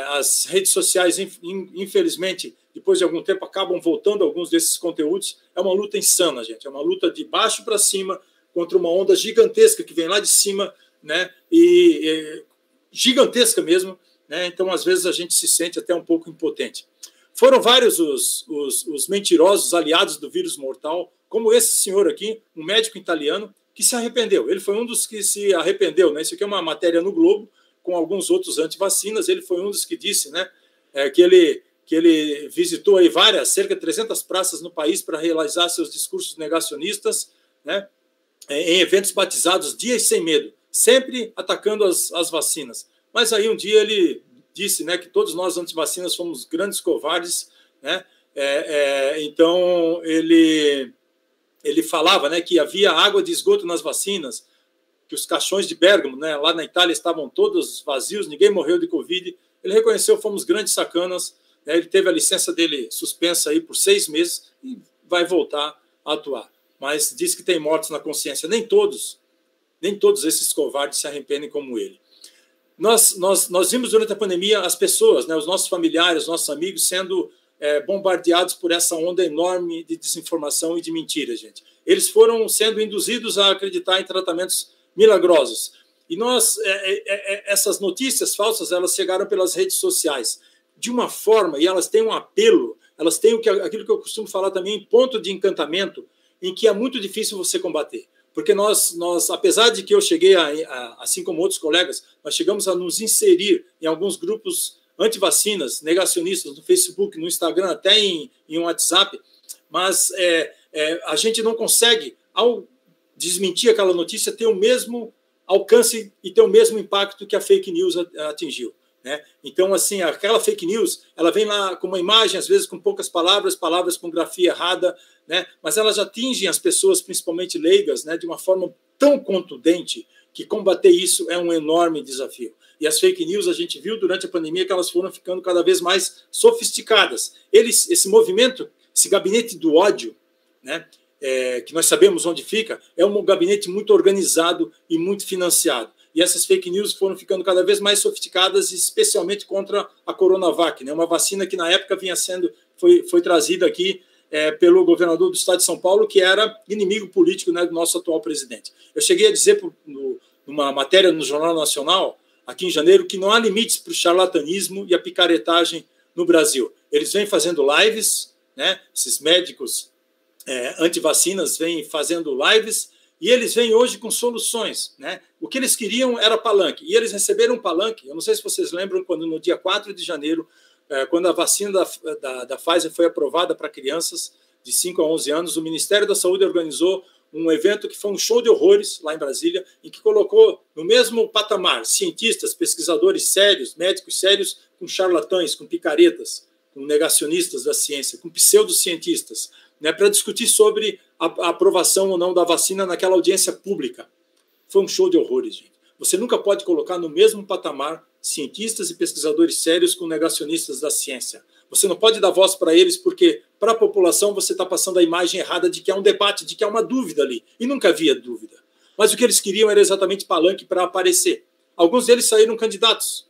As redes sociais, infelizmente, depois de algum tempo, acabam voltando alguns desses conteúdos. É uma luta insana, gente. É uma luta de baixo para cima contra uma onda gigantesca que vem lá de cima, né? Gigantesca mesmo, né? Então, às vezes, a gente se sente até um pouco impotente. Foram vários os mentirosos aliados do vírus mortal, como esse senhor aqui, um médico italiano, que se arrependeu. Ele foi um dos que se arrependeu, né? Isso aqui é uma matéria no Globo, com alguns outros antivacinas. Ele foi um dos que disse, né, que ele visitou aí cerca de 300 praças no país para realizar seus discursos negacionistas, né, em eventos batizados Dias Sem Medo, sempre atacando as vacinas. Mas aí um dia ele disse, né, que todos nós antivacinas fomos grandes covardes, né? Então ele falava, né, que havia água de esgoto nas vacinas, que os caixões de Bérgamo, né, lá na Itália, estavam todos vazios, ninguém morreu de Covid. Ele reconheceu, fomos grandes sacanas, né? Ele teve a licença dele suspensa aí por 6 meses e vai voltar a atuar. Mas diz que tem mortos na consciência. Nem todos esses covardes se arrependem como ele. Nós vimos durante a pandemia as pessoas, né, os nossos familiares, os nossos amigos, sendo bombardeados por essa onda enorme de desinformação e de mentira, gente. Eles foram sendo induzidos a acreditar em tratamentos milagrosos. E essas notícias falsas, elas chegaram pelas redes sociais de uma forma, e elas têm um apelo, elas têm aquilo que eu costumo falar também, ponto de encantamento, em que é muito difícil você combater. Porque nós apesar de que eu cheguei, assim como outros colegas, nós chegamos a nos inserir em alguns grupos anti-vacinas, negacionistas, no Facebook, no Instagram, até em um WhatsApp, mas a gente não consegue, ao desmentir aquela notícia, ter o mesmo alcance e ter o mesmo impacto que a fake news atingiu, né? Então, assim, aquela fake news, ela vem lá com uma imagem, às vezes com poucas palavras com grafia errada, né? Mas elas atingem as pessoas, principalmente leigas, né, de uma forma tão contundente que combater isso é um enorme desafio. E as fake news, a gente viu durante a pandemia que elas foram ficando cada vez mais sofisticadas. Esse movimento, esse gabinete do ódio, né, que nós sabemos onde fica, é um gabinete muito organizado e muito financiado. E essas fake news foram ficando cada vez mais sofisticadas, especialmente contra a Coronavac, né, uma vacina que na época foi trazida aqui pelo governador do estado de São Paulo, que era inimigo político, né, do nosso atual presidente. Eu cheguei a dizer numa matéria no Jornal Nacional, aqui em janeiro, que não há limites para o charlatanismo e a picaretagem no Brasil. Eles vêm fazendo lives, né, esses médicos anti-vacinas vêm fazendo lives, e eles vêm hoje com soluções, né? O que eles queriam era palanque, e eles receberam um palanque. Eu não sei se vocês lembram, quando no dia 4 de janeiro, quando a vacina da Pfizer foi aprovada para crianças de 5 a 11 anos, o Ministério da Saúde organizou um evento que foi um show de horrores lá em Brasília, em que colocou no mesmo patamar cientistas, pesquisadores sérios, médicos sérios, com charlatães, com picaretas, com negacionistas da ciência, com pseudocientistas, né, para discutir sobre a aprovação ou não da vacina naquela audiência pública. Foi um show de horrores, gente. Você nunca pode colocar no mesmo patamar cientistas e pesquisadores sérios com negacionistas da ciência. Você não pode dar voz para eles porque, para a população, você está passando a imagem errada de que há um debate, de que há uma dúvida ali. E nunca havia dúvida. Mas o que eles queriam era exatamente palanque para aparecer. Alguns deles saíram candidatos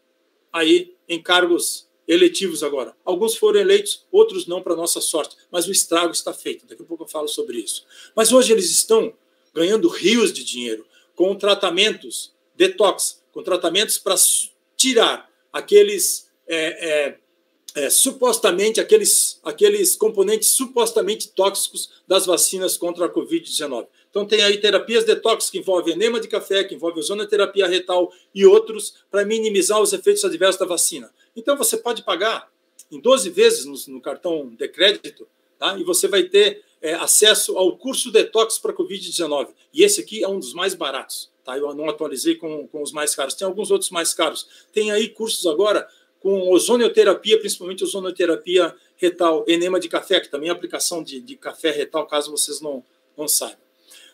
aí em cargos eletivos agora. Alguns foram eleitos, outros não, para nossa sorte. Mas o estrago está feito. Daqui a pouco eu falo sobre isso. Mas hoje eles estão ganhando rios de dinheiro com tratamentos detox, com tratamentos para tirar aqueles supostamente aqueles componentes supostamente tóxicos das vacinas contra a Covid-19. Então tem aí terapias detox que envolvem enema de café, que envolvem ozonoterapia retal e outros para minimizar os efeitos adversos da vacina. Então você pode pagar em 12 vezes no cartão de crédito, tá? E você vai ter acesso ao curso detox para a Covid-19. E esse aqui é um dos mais baratos. Tá? Eu não atualizei com os mais caros. Tem alguns outros mais caros. Tem aí cursos agora com ozonioterapia, principalmente ozonioterapia retal, enema de café, que também é aplicação de café retal, caso vocês não saibam.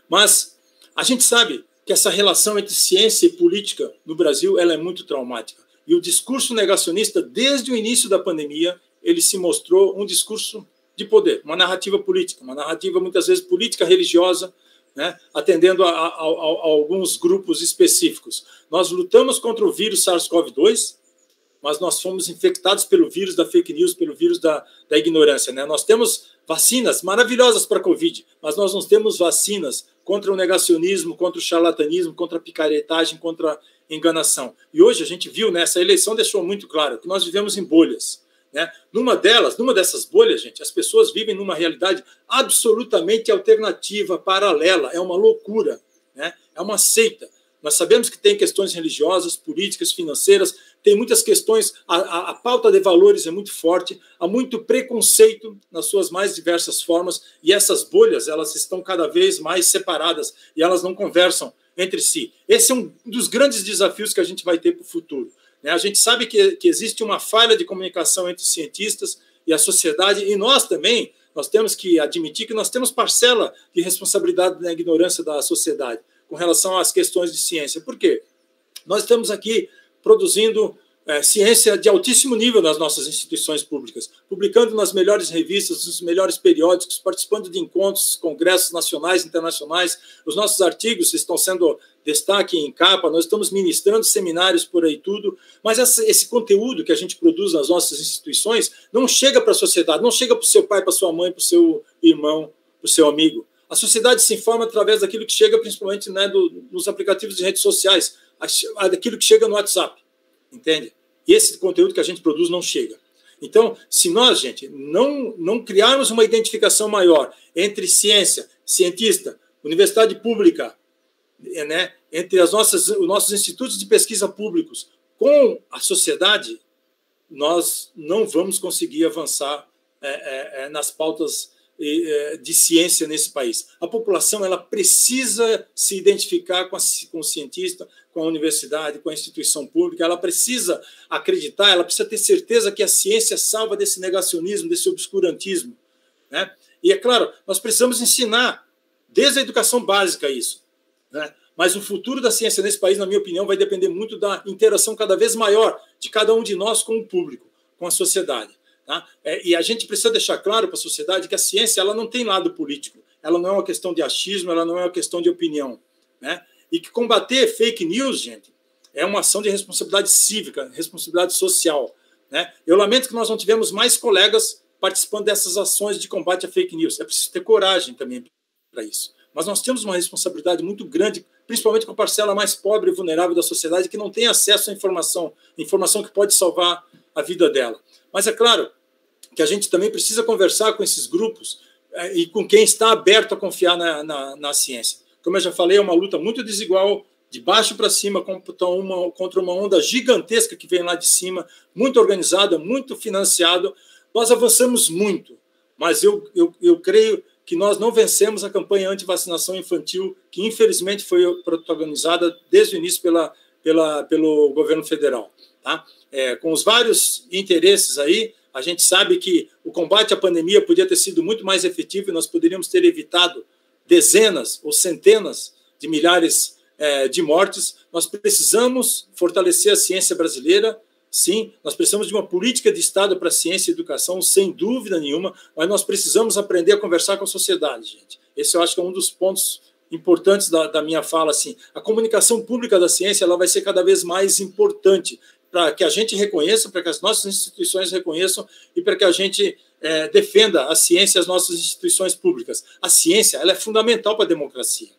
Mas a gente sabe que essa relação entre ciência e política no Brasil ela é muito traumática. E o discurso negacionista, desde o início da pandemia, ele se mostrou um discurso de poder, uma narrativa política, uma narrativa muitas vezes política religiosa, né, atendendo a alguns grupos específicos. Nós lutamos contra o vírus SARS-CoV-2, mas nós fomos infectados pelo vírus da fake news, pelo vírus da ignorância, né? Nós temos vacinas maravilhosas para a Covid, mas nós não temos vacinas contra o negacionismo, contra o charlatanismo, contra a picaretagem, contra a enganação. E hoje a gente viu, né, essa eleição deixou muito claro que nós vivemos em bolhas. Né? Numa dessas bolhas, gente, as pessoas vivem numa realidade absolutamente alternativa, paralela, é uma loucura, né? É uma seita. Nós sabemos que tem questões religiosas, políticas, financeiras, tem muitas questões, a pauta de valores é muito forte, há muito preconceito nas suas mais diversas formas, e essas bolhas elas estão cada vez mais separadas e elas não conversam entre si. Esse é um dos grandes desafios que a gente vai ter para o futuro. A gente sabe que existe uma falha de comunicação entre os cientistas e a sociedade, e nós também, nós temos que admitir que nós temos parcela de responsabilidade na ignorância da sociedade com relação às questões de ciência. Por quê? Nós estamos aqui produzindo ciência de altíssimo nível nas nossas instituições públicas, publicando nas melhores revistas, nos melhores periódicos, participando de encontros, congressos nacionais e internacionais. Os nossos artigos estão sendo destaque em capa, nós estamos ministrando seminários por aí tudo, mas esse conteúdo que a gente produz nas nossas instituições não chega para a sociedade, não chega para o seu pai, para a sua mãe, para o seu irmão, para o seu amigo. A sociedade se informa através daquilo que chega, principalmente, né, nos aplicativos de redes sociais, daquilo que chega no WhatsApp, entende? E esse conteúdo que a gente produz não chega. Então, se nós, gente, não criarmos uma identificação maior entre ciência, cientista, universidade pública, né, entre os nossos institutos de pesquisa públicos com a sociedade, nós não vamos conseguir avançar nas pautas de ciência nesse país. A população ela precisa se identificar com o cientista, com a universidade, com a instituição pública, ela precisa acreditar, ela precisa ter certeza que a ciência salva desse negacionismo, desse obscurantismo, né? E, é claro, nós precisamos ensinar desde a educação básica isso, né? Mas o futuro da ciência nesse país, na minha opinião, vai depender muito da interação cada vez maior de cada um de nós com o público, com a sociedade. Tá? E a gente precisa deixar claro para a sociedade que a ciência ela não tem lado político, ela não é uma questão de achismo, ela não é uma questão de opinião, né? E que combater fake news, gente, é uma ação de responsabilidade cívica, responsabilidade social, né? Eu lamento que nós não tivemos mais colegas participando dessas ações de combate a fake news. É preciso ter coragem também para isso. Mas nós temos uma responsabilidade muito grande, principalmente com a parcela mais pobre e vulnerável da sociedade, que não tem acesso à informação que pode salvar a vida dela. Mas é claro que a gente também precisa conversar com esses grupos e com quem está aberto a confiar na ciência. Como eu já falei, é uma luta muito desigual, de baixo para cima, contra uma onda gigantesca que vem lá de cima, muito organizada, muito financiada. Nós avançamos muito, mas eu creio que nós não vencemos a campanha anti-vacinação infantil, que infelizmente foi protagonizada desde o início pelo governo federal. Tá? Com os vários interesses aí, a gente sabe que o combate à pandemia podia ter sido muito mais efetivo e nós poderíamos ter evitado dezenas ou centenas de milhares de mortes. Nós precisamos fortalecer a ciência brasileira, sim, nós precisamos de uma política de Estado para a ciência e educação, sem dúvida nenhuma, mas nós precisamos aprender a conversar com a sociedade, gente. Esse eu acho que é um dos pontos importantes da minha fala. Assim. A comunicação pública da ciência ela vai ser cada vez mais importante, para que a gente reconheça, para que as nossas instituições reconheçam e para que a gente defenda a ciência e as nossas instituições públicas. A ciência ela é fundamental para a democracia.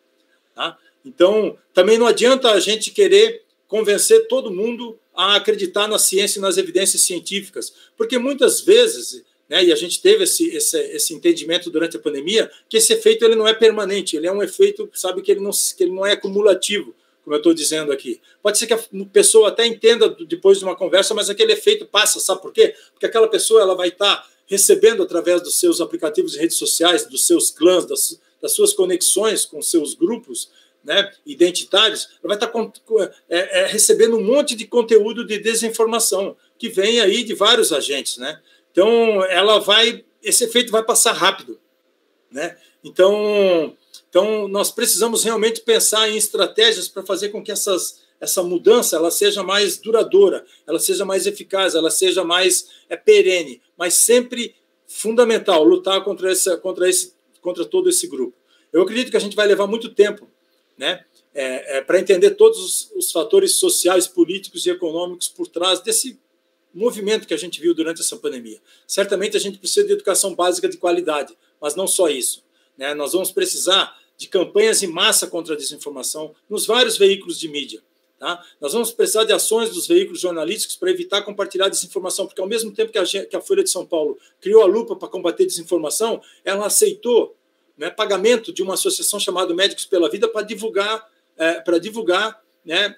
Tá? Então, também não adianta a gente querer convencer todo mundo a acreditar na ciência e nas evidências científicas, porque muitas vezes, né, e a gente teve esse entendimento durante a pandemia, que esse efeito ele não é permanente, ele é um efeito, sabe, que ele não é acumulativo, como eu estou dizendo aqui. Pode ser que a pessoa até entenda depois de uma conversa, mas aquele efeito passa, sabe por quê? Porque aquela pessoa ela vai estar recebendo através dos seus aplicativos de redes sociais, dos seus clãs, das suas conexões com seus grupos, né, identitários, ela vai estar recebendo um monte de conteúdo de desinformação que vem aí de vários agentes, né? Então, esse efeito vai passar rápido, né? Então nós precisamos realmente pensar em estratégias para fazer com que essa mudança ela seja mais duradoura, ela seja mais eficaz, ela seja mais perene, mas sempre fundamental lutar contra todo esse grupo. Eu acredito que a gente vai levar muito tempo, né, para entender todos os fatores sociais, políticos e econômicos por trás desse movimento que a gente viu durante essa pandemia. Certamente a gente precisa de educação básica de qualidade, mas não só isso, né? Nós vamos precisar de campanhas em massa contra a desinformação nos vários veículos de mídia. Tá? Nós vamos precisar de ações dos veículos jornalísticos para evitar compartilhar desinformação, porque ao mesmo tempo que a Folha de São Paulo criou a lupa para combater desinformação, ela aceitou, né, pagamento de uma associação chamada Médicos pela Vida para divulgar, né,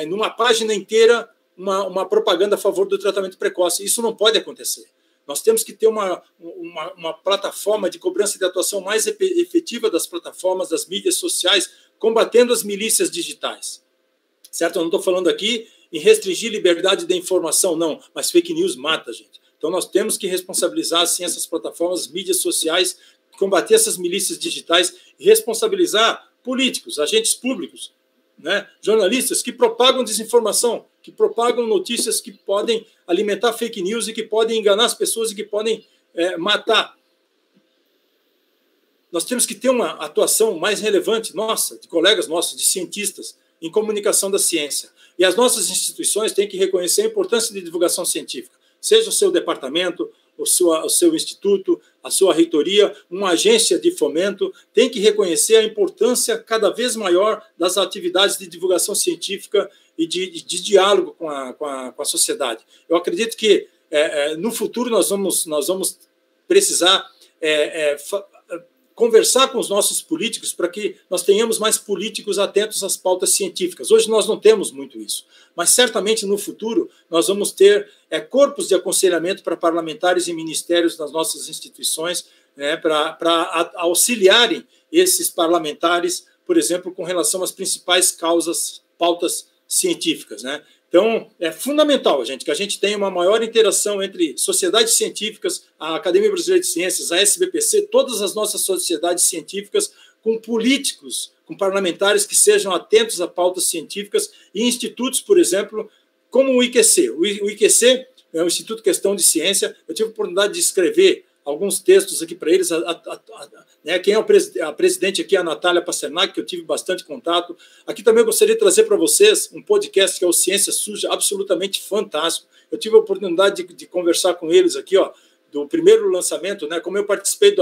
numa página inteira uma propaganda a favor do tratamento precoce. Isso não pode acontecer. Nós temos que ter uma plataforma de cobrança de atuação mais efetiva das plataformas, das mídias sociais, combatendo as milícias digitais. Certo? Eu não estou falando aqui em restringir liberdade da informação, não, mas fake news mata, gente. Então nós temos que responsabilizar, assim, essas plataformas, mídias sociais, combater essas milícias digitais e responsabilizar políticos, agentes públicos, né, jornalistas que propagam desinformação, que propagam notícias que podem alimentar fake news e que podem enganar as pessoas e que podem matar. Nós temos que ter uma atuação mais relevante nossa, de colegas nossos, de cientistas, em comunicação da ciência. E as nossas instituições têm que reconhecer a importância de divulgação científica, seja o seu departamento, o seu instituto, a sua reitoria, uma agência de fomento, tem que reconhecer a importância cada vez maior das atividades de divulgação científica e de diálogo com a sociedade. Eu acredito que no futuro nós vamos precisar conversar com os nossos políticos para que nós tenhamos mais políticos atentos às pautas científicas. Hoje nós não temos muito isso, mas certamente no futuro nós vamos ter corpos de aconselhamento para parlamentares e ministérios das nossas instituições, né, para auxiliarem esses parlamentares, por exemplo, com relação às principais pautas científicas, né? Então, é fundamental, gente, que a gente tenha uma maior interação entre sociedades científicas, a Academia Brasileira de Ciências, a SBPC, todas as nossas sociedades científicas, com políticos, com parlamentares que sejam atentos a pautas científicas e institutos, por exemplo, como o IQC. O IQC é o Instituto Questão de Ciência. Eu tive a oportunidade de escrever alguns textos aqui para eles. Quem é a presidente aqui é a Natália Pasternak, que eu tive bastante contato. Aqui também eu gostaria de trazer para vocês um podcast que é o Ciência Suja, absolutamente fantástico. Eu tive a oportunidade de conversar com eles aqui, do primeiro lançamento, né, como eu participei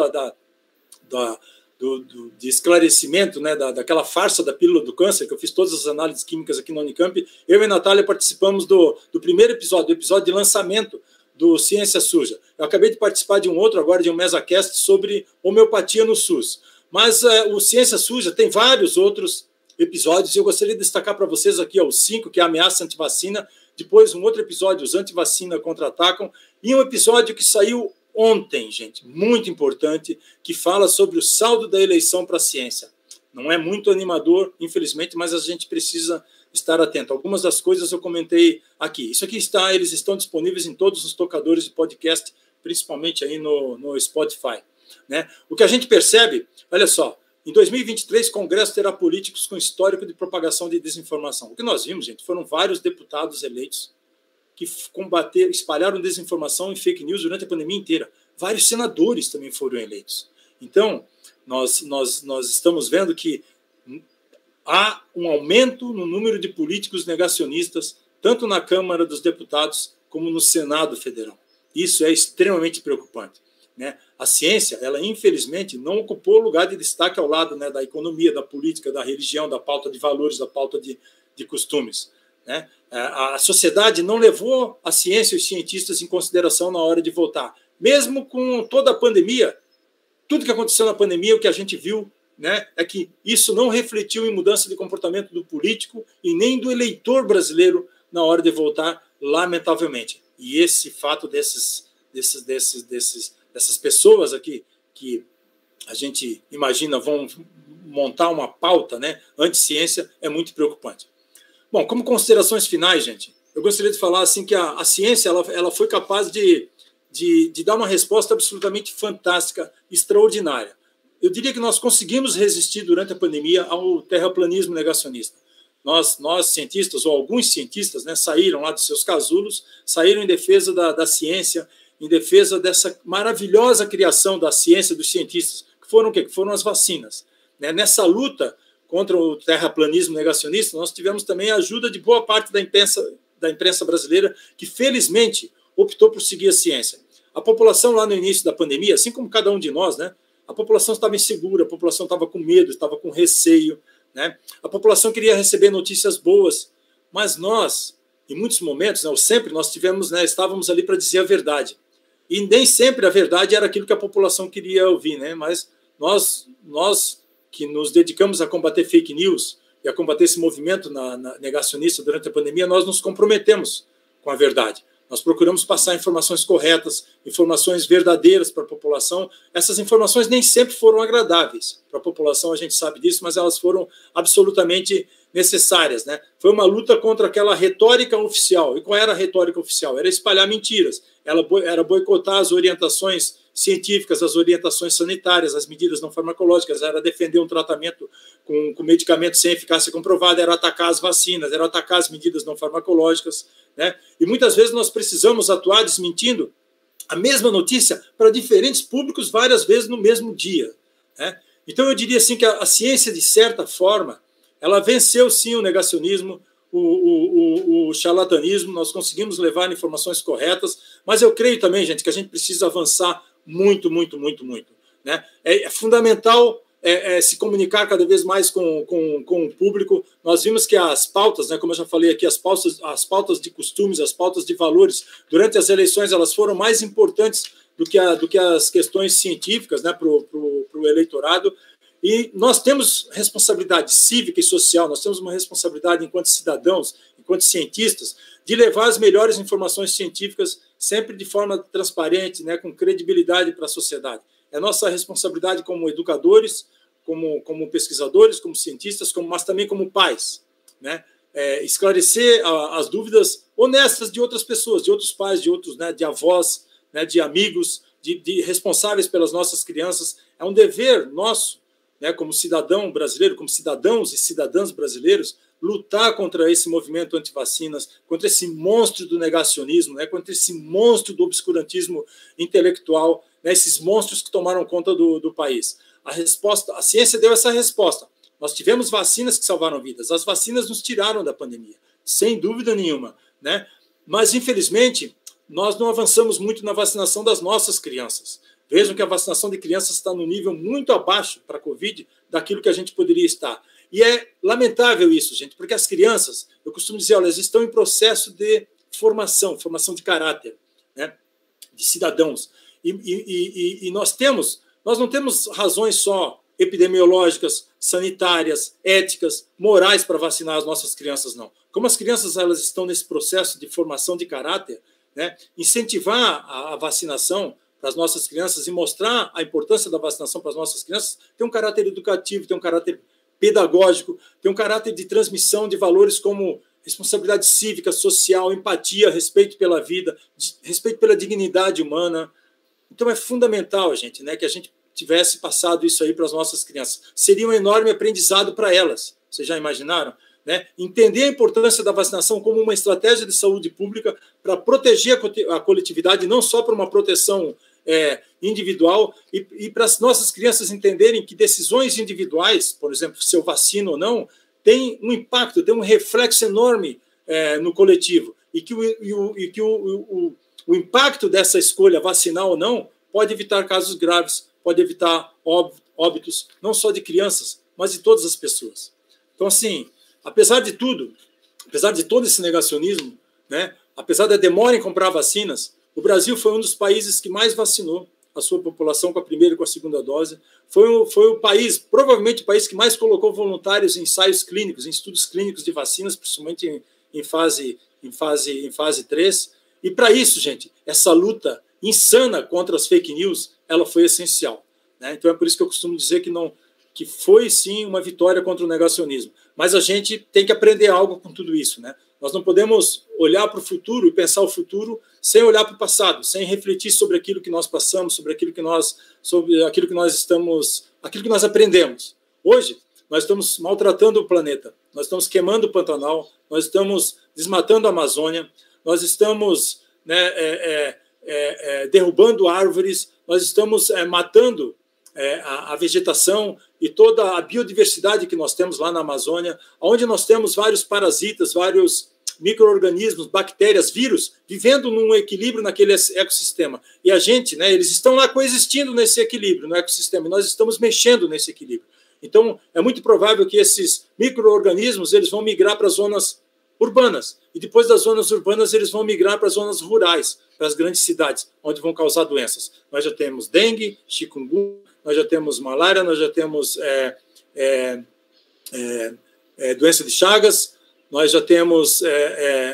de esclarecimento, né, daquela farsa da pílula do câncer, que eu fiz todas as análises químicas aqui na Unicamp. Eu e a Natália participamos do primeiro episódio, do episódio de lançamento do Ciência Suja. Eu acabei de participar de um outro agora, de um MesaCast, sobre homeopatia no SUS. Mas o Ciência Suja tem vários outros episódios, e eu gostaria de destacar para vocês aqui os 5, que é a ameaça antivacina, depois um outro episódio, os antivacina contra-atacam, e um episódio que saiu ontem, gente, muito importante, que fala sobre o saldo da eleição para a ciência. Não é muito animador, infelizmente, mas a gente precisa estar atento. Algumas das coisas eu comentei aqui. Isso aqui eles estão disponíveis em todos os tocadores de podcast, principalmente aí no Spotify, né? O que a gente percebe, olha só, em 2023, o Congresso terá políticos com histórico de propagação de desinformação. O que nós vimos, gente, foram vários deputados eleitos que espalharam desinformação e fake news durante a pandemia inteira. Vários senadores também foram eleitos. Então, nós estamos vendo que há um aumento no número de políticos negacionistas, tanto na Câmara dos Deputados como no Senado Federal. Isso é extremamente preocupante, né? A ciência, ela infelizmente não ocupou lugar de destaque ao lado, né, da economia, da política, da religião, da pauta de valores, da pauta de costumes, né? A sociedade não levou a ciência e os cientistas em consideração na hora de votar. Mesmo com toda a pandemia, tudo que aconteceu na pandemia, o que a gente viu, né, é que isso não refletiu em mudança de comportamento do político e nem do eleitor brasileiro na hora de votar, lamentavelmente. E esse fato dessas pessoas aqui que a gente imagina vão montar uma pauta, né, anti-ciência, é muito preocupante. Bom, como considerações finais, gente, eu gostaria de falar assim que a ciência ela foi capaz de dar uma resposta absolutamente fantástica, extraordinária. Eu diria que nós conseguimos resistir durante a pandemia ao terraplanismo negacionista. Nós cientistas, ou alguns cientistas, né, saíram lá dos seus casulos, saíram em defesa da ciência, em defesa dessa maravilhosa criação da ciência dos cientistas, que foram o quê? Que foram as vacinas, né? Nessa luta contra o terraplanismo negacionista, nós tivemos também a ajuda de boa parte da imprensa brasileira, que felizmente optou por seguir a ciência. A população lá no início da pandemia, assim como cada um de nós, né, a população estava insegura, a população estava com medo, estava com receio, né? A população queria receber notícias boas, mas nós, em muitos momentos, né, sempre nós tivemos, né, estávamos ali para dizer a verdade. E nem sempre a verdade era aquilo que a população queria ouvir, né? Mas nós que nos dedicamos a combater fake news e a combater esse movimento negacionista durante a pandemia, nós nos comprometemos com a verdade. Nós procuramos passar informações corretas, informações verdadeiras para a população. Essas informações nem sempre foram agradáveis para a população, a gente sabe disso, mas elas foram absolutamente necessárias, né? Foi uma luta contra aquela retórica oficial. E qual era a retórica oficial? Era espalhar mentiras, era boicotar as orientações científicas, as orientações sanitárias, as medidas não farmacológicas, era defender um tratamento com medicamentos sem eficácia comprovada, era atacar as vacinas, era atacar as medidas não farmacológicas, né? E muitas vezes nós precisamos atuar desmentindo a mesma notícia para diferentes públicos várias vezes no mesmo dia, né? Então eu diria assim que a ciência, de certa forma, ela venceu sim o negacionismo, o charlatanismo, nós conseguimos levar informações corretas, mas eu creio também, gente, que a gente precisa avançar muito, muito, muito, muito, né? É fundamental se comunicar cada vez mais com o público. Nós vimos que as pautas, né, como eu já falei aqui, as pautas de costumes, as pautas de valores, durante as eleições, elas foram mais importantes do que as questões científicas, né, para o eleitorado. E nós temos responsabilidade cívica e social, nós temos uma responsabilidade enquanto cidadãos, enquanto cientistas, de levar as melhores informações científicas sempre de forma transparente, né, com credibilidade para a sociedade. É nossa responsabilidade como educadores, como pesquisadores, como cientistas, mas também como pais, né, esclarecer as dúvidas honestas de outras pessoas, de outros pais, de outros, né, de avós, né, de amigos, de responsáveis pelas nossas crianças. É um dever nosso, né, como cidadão brasileiro, como cidadãos e cidadãs brasileiros, lutar contra esse movimento anti-vacinas, contra esse monstro do negacionismo, né, contra esse monstro do obscurantismo intelectual, né, esses monstros que tomaram conta do país. A ciência deu essa resposta. Nós tivemos vacinas que salvaram vidas. As vacinas nos tiraram da pandemia, sem dúvida nenhuma, né? Mas, infelizmente, nós não avançamos muito na vacinação das nossas crianças. Vejam que a vacinação de crianças está no nível muito abaixo para a Covid daquilo que a gente poderia estar. E é lamentável isso, gente, porque as crianças, eu costumo dizer, elas estão em processo de formação de caráter, né, de cidadãos. E nós não temos razões só epidemiológicas, sanitárias, éticas, morais para vacinar as nossas crianças, não. Como as crianças elas estão nesse processo de formação de caráter, né, incentivar a vacinação para as nossas crianças e mostrar a importância da vacinação para as nossas crianças tem um caráter educativo, tem um caráter pedagógico, tem um caráter de transmissão de valores como responsabilidade cívica, social, empatia, respeito pela vida, respeito pela dignidade humana. Então é fundamental, gente, né, que a gente tivesse passado isso aí para as nossas crianças. Seria um enorme aprendizado para elas. Vocês já imaginaram? Né? Entender a importância da vacinação como uma estratégia de saúde pública para proteger a coletividade, não só para uma proteção individual, e para as nossas crianças entenderem que decisões individuais, por exemplo, se eu vacino ou não, tem um impacto, tem um reflexo enorme no coletivo, e que o impacto dessa escolha, vacinar ou não, pode evitar casos graves, pode evitar óbitos, não só de crianças, mas de todas as pessoas. Então, assim, apesar de tudo, apesar de todo esse negacionismo, né, apesar da demora em comprar vacinas, o Brasil foi um dos países que mais vacinou a sua população com a primeira e com a segunda dose. Foi o país, provavelmente o país que mais colocou voluntários em ensaios clínicos, em estudos clínicos de vacinas, principalmente em fase 3. E para isso, gente, essa luta insana contra as fake news, ela foi essencial, né? Então é por isso que eu costumo dizer que foi sim uma vitória contra o negacionismo. Mas a gente tem que aprender algo com tudo isso, né? Nós não podemos olhar para o futuro e pensar o futuro sem olhar para o passado, sem refletir sobre aquilo que nós passamos, sobre aquilo que nós aprendemos. Hoje, nós estamos maltratando o planeta, nós estamos queimando o Pantanal, nós estamos desmatando a Amazônia, nós estamos, né, derrubando árvores, nós estamos matando a vegetação e toda a biodiversidade que nós temos lá na Amazônia, onde nós temos vários parasitas, vários micro-organismos, bactérias, vírus, vivendo num equilíbrio naquele ecossistema. E a gente, né, eles estão lá coexistindo nesse equilíbrio, no ecossistema, e nós estamos mexendo nesse equilíbrio. Então, é muito provável que esses micro-organismos eles vão migrar para as zonas urbanas, e depois das zonas urbanas eles vão migrar para as zonas rurais, para as grandes cidades, onde vão causar doenças. Nós já temos dengue, chikungunya, nós já temos malária, nós já temos doença de Chagas, nós já temos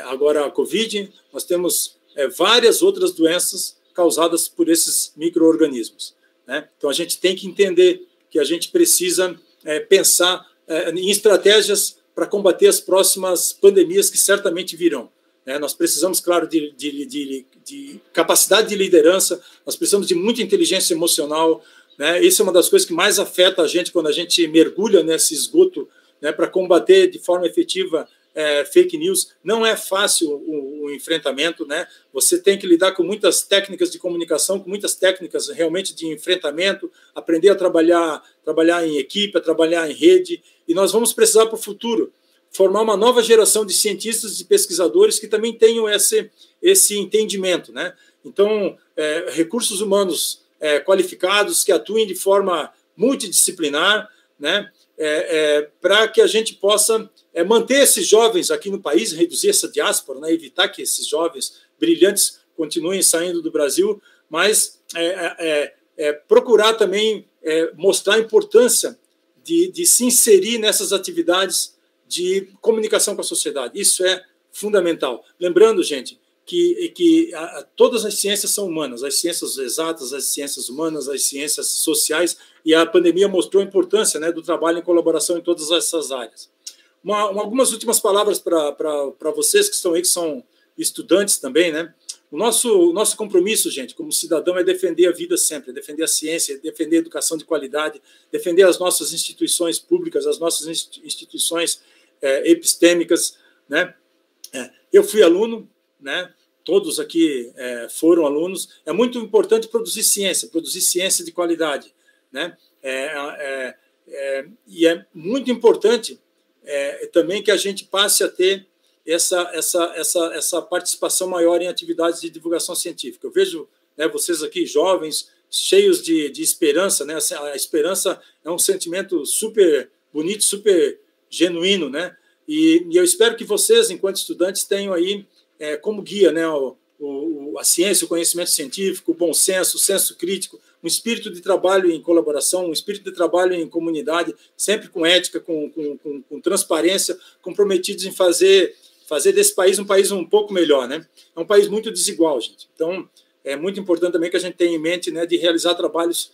agora a Covid, nós temos várias outras doenças causadas por esses micro-organismos, né? Então a gente tem que entender que a gente precisa pensar em estratégias para combater as próximas pandemias que certamente virão, né? Nós precisamos, claro, de capacidade de liderança, nós precisamos de muita inteligência emocional, né? Isso é uma das coisas que mais afeta a gente quando a gente mergulha nesse esgoto, né, para combater de forma efetiva fake news. Não é fácil o enfrentamento, né? Você tem que lidar com muitas técnicas de comunicação, com muitas técnicas realmente de enfrentamento, aprender a trabalhar em equipe, a trabalhar em rede, e nós vamos precisar para o futuro formar uma nova geração de cientistas e pesquisadores que também tenham esse entendimento, né? Então, recursos humanos qualificados, que atuem de forma multidisciplinar, né, para que a gente possa manter esses jovens aqui no país, reduzir essa diáspora, né, evitar que esses jovens brilhantes continuem saindo do Brasil, mas procurar também mostrar a importância de se inserir nessas atividades de comunicação com a sociedade. Isso é fundamental. Lembrando, gente, que todas as ciências são humanas, as ciências exatas, as ciências humanas, as ciências sociais, e a pandemia mostrou a importância, né, do trabalho em colaboração em todas essas áreas. Algumas últimas palavras para vocês que estão aí, que são estudantes também, né? O nosso compromisso, gente, como cidadão, é defender a vida sempre, é defender a ciência, é defender a educação de qualidade, defender as nossas instituições públicas, as nossas instituições epistêmicas, né? Eu fui aluno, né? Todos aqui foram alunos. É muito importante produzir ciência de qualidade, né? E é muito importante também que a gente passe a ter essa participação maior em atividades de divulgação científica. Eu vejo, né, vocês aqui, jovens, cheios de esperança, né? A esperança é um sentimento super bonito, super genuíno, né? E eu espero que vocês, enquanto estudantes, tenham aí como guia, né, a ciência, o conhecimento científico, o bom senso, o senso crítico, um espírito de trabalho em colaboração, um espírito de trabalho em comunidade, sempre com ética, com transparência, comprometidos em fazer desse país um país um pouco melhor, né? É um país muito desigual, gente. Então, é muito importante também que a gente tenha em mente, né, de realizar trabalhos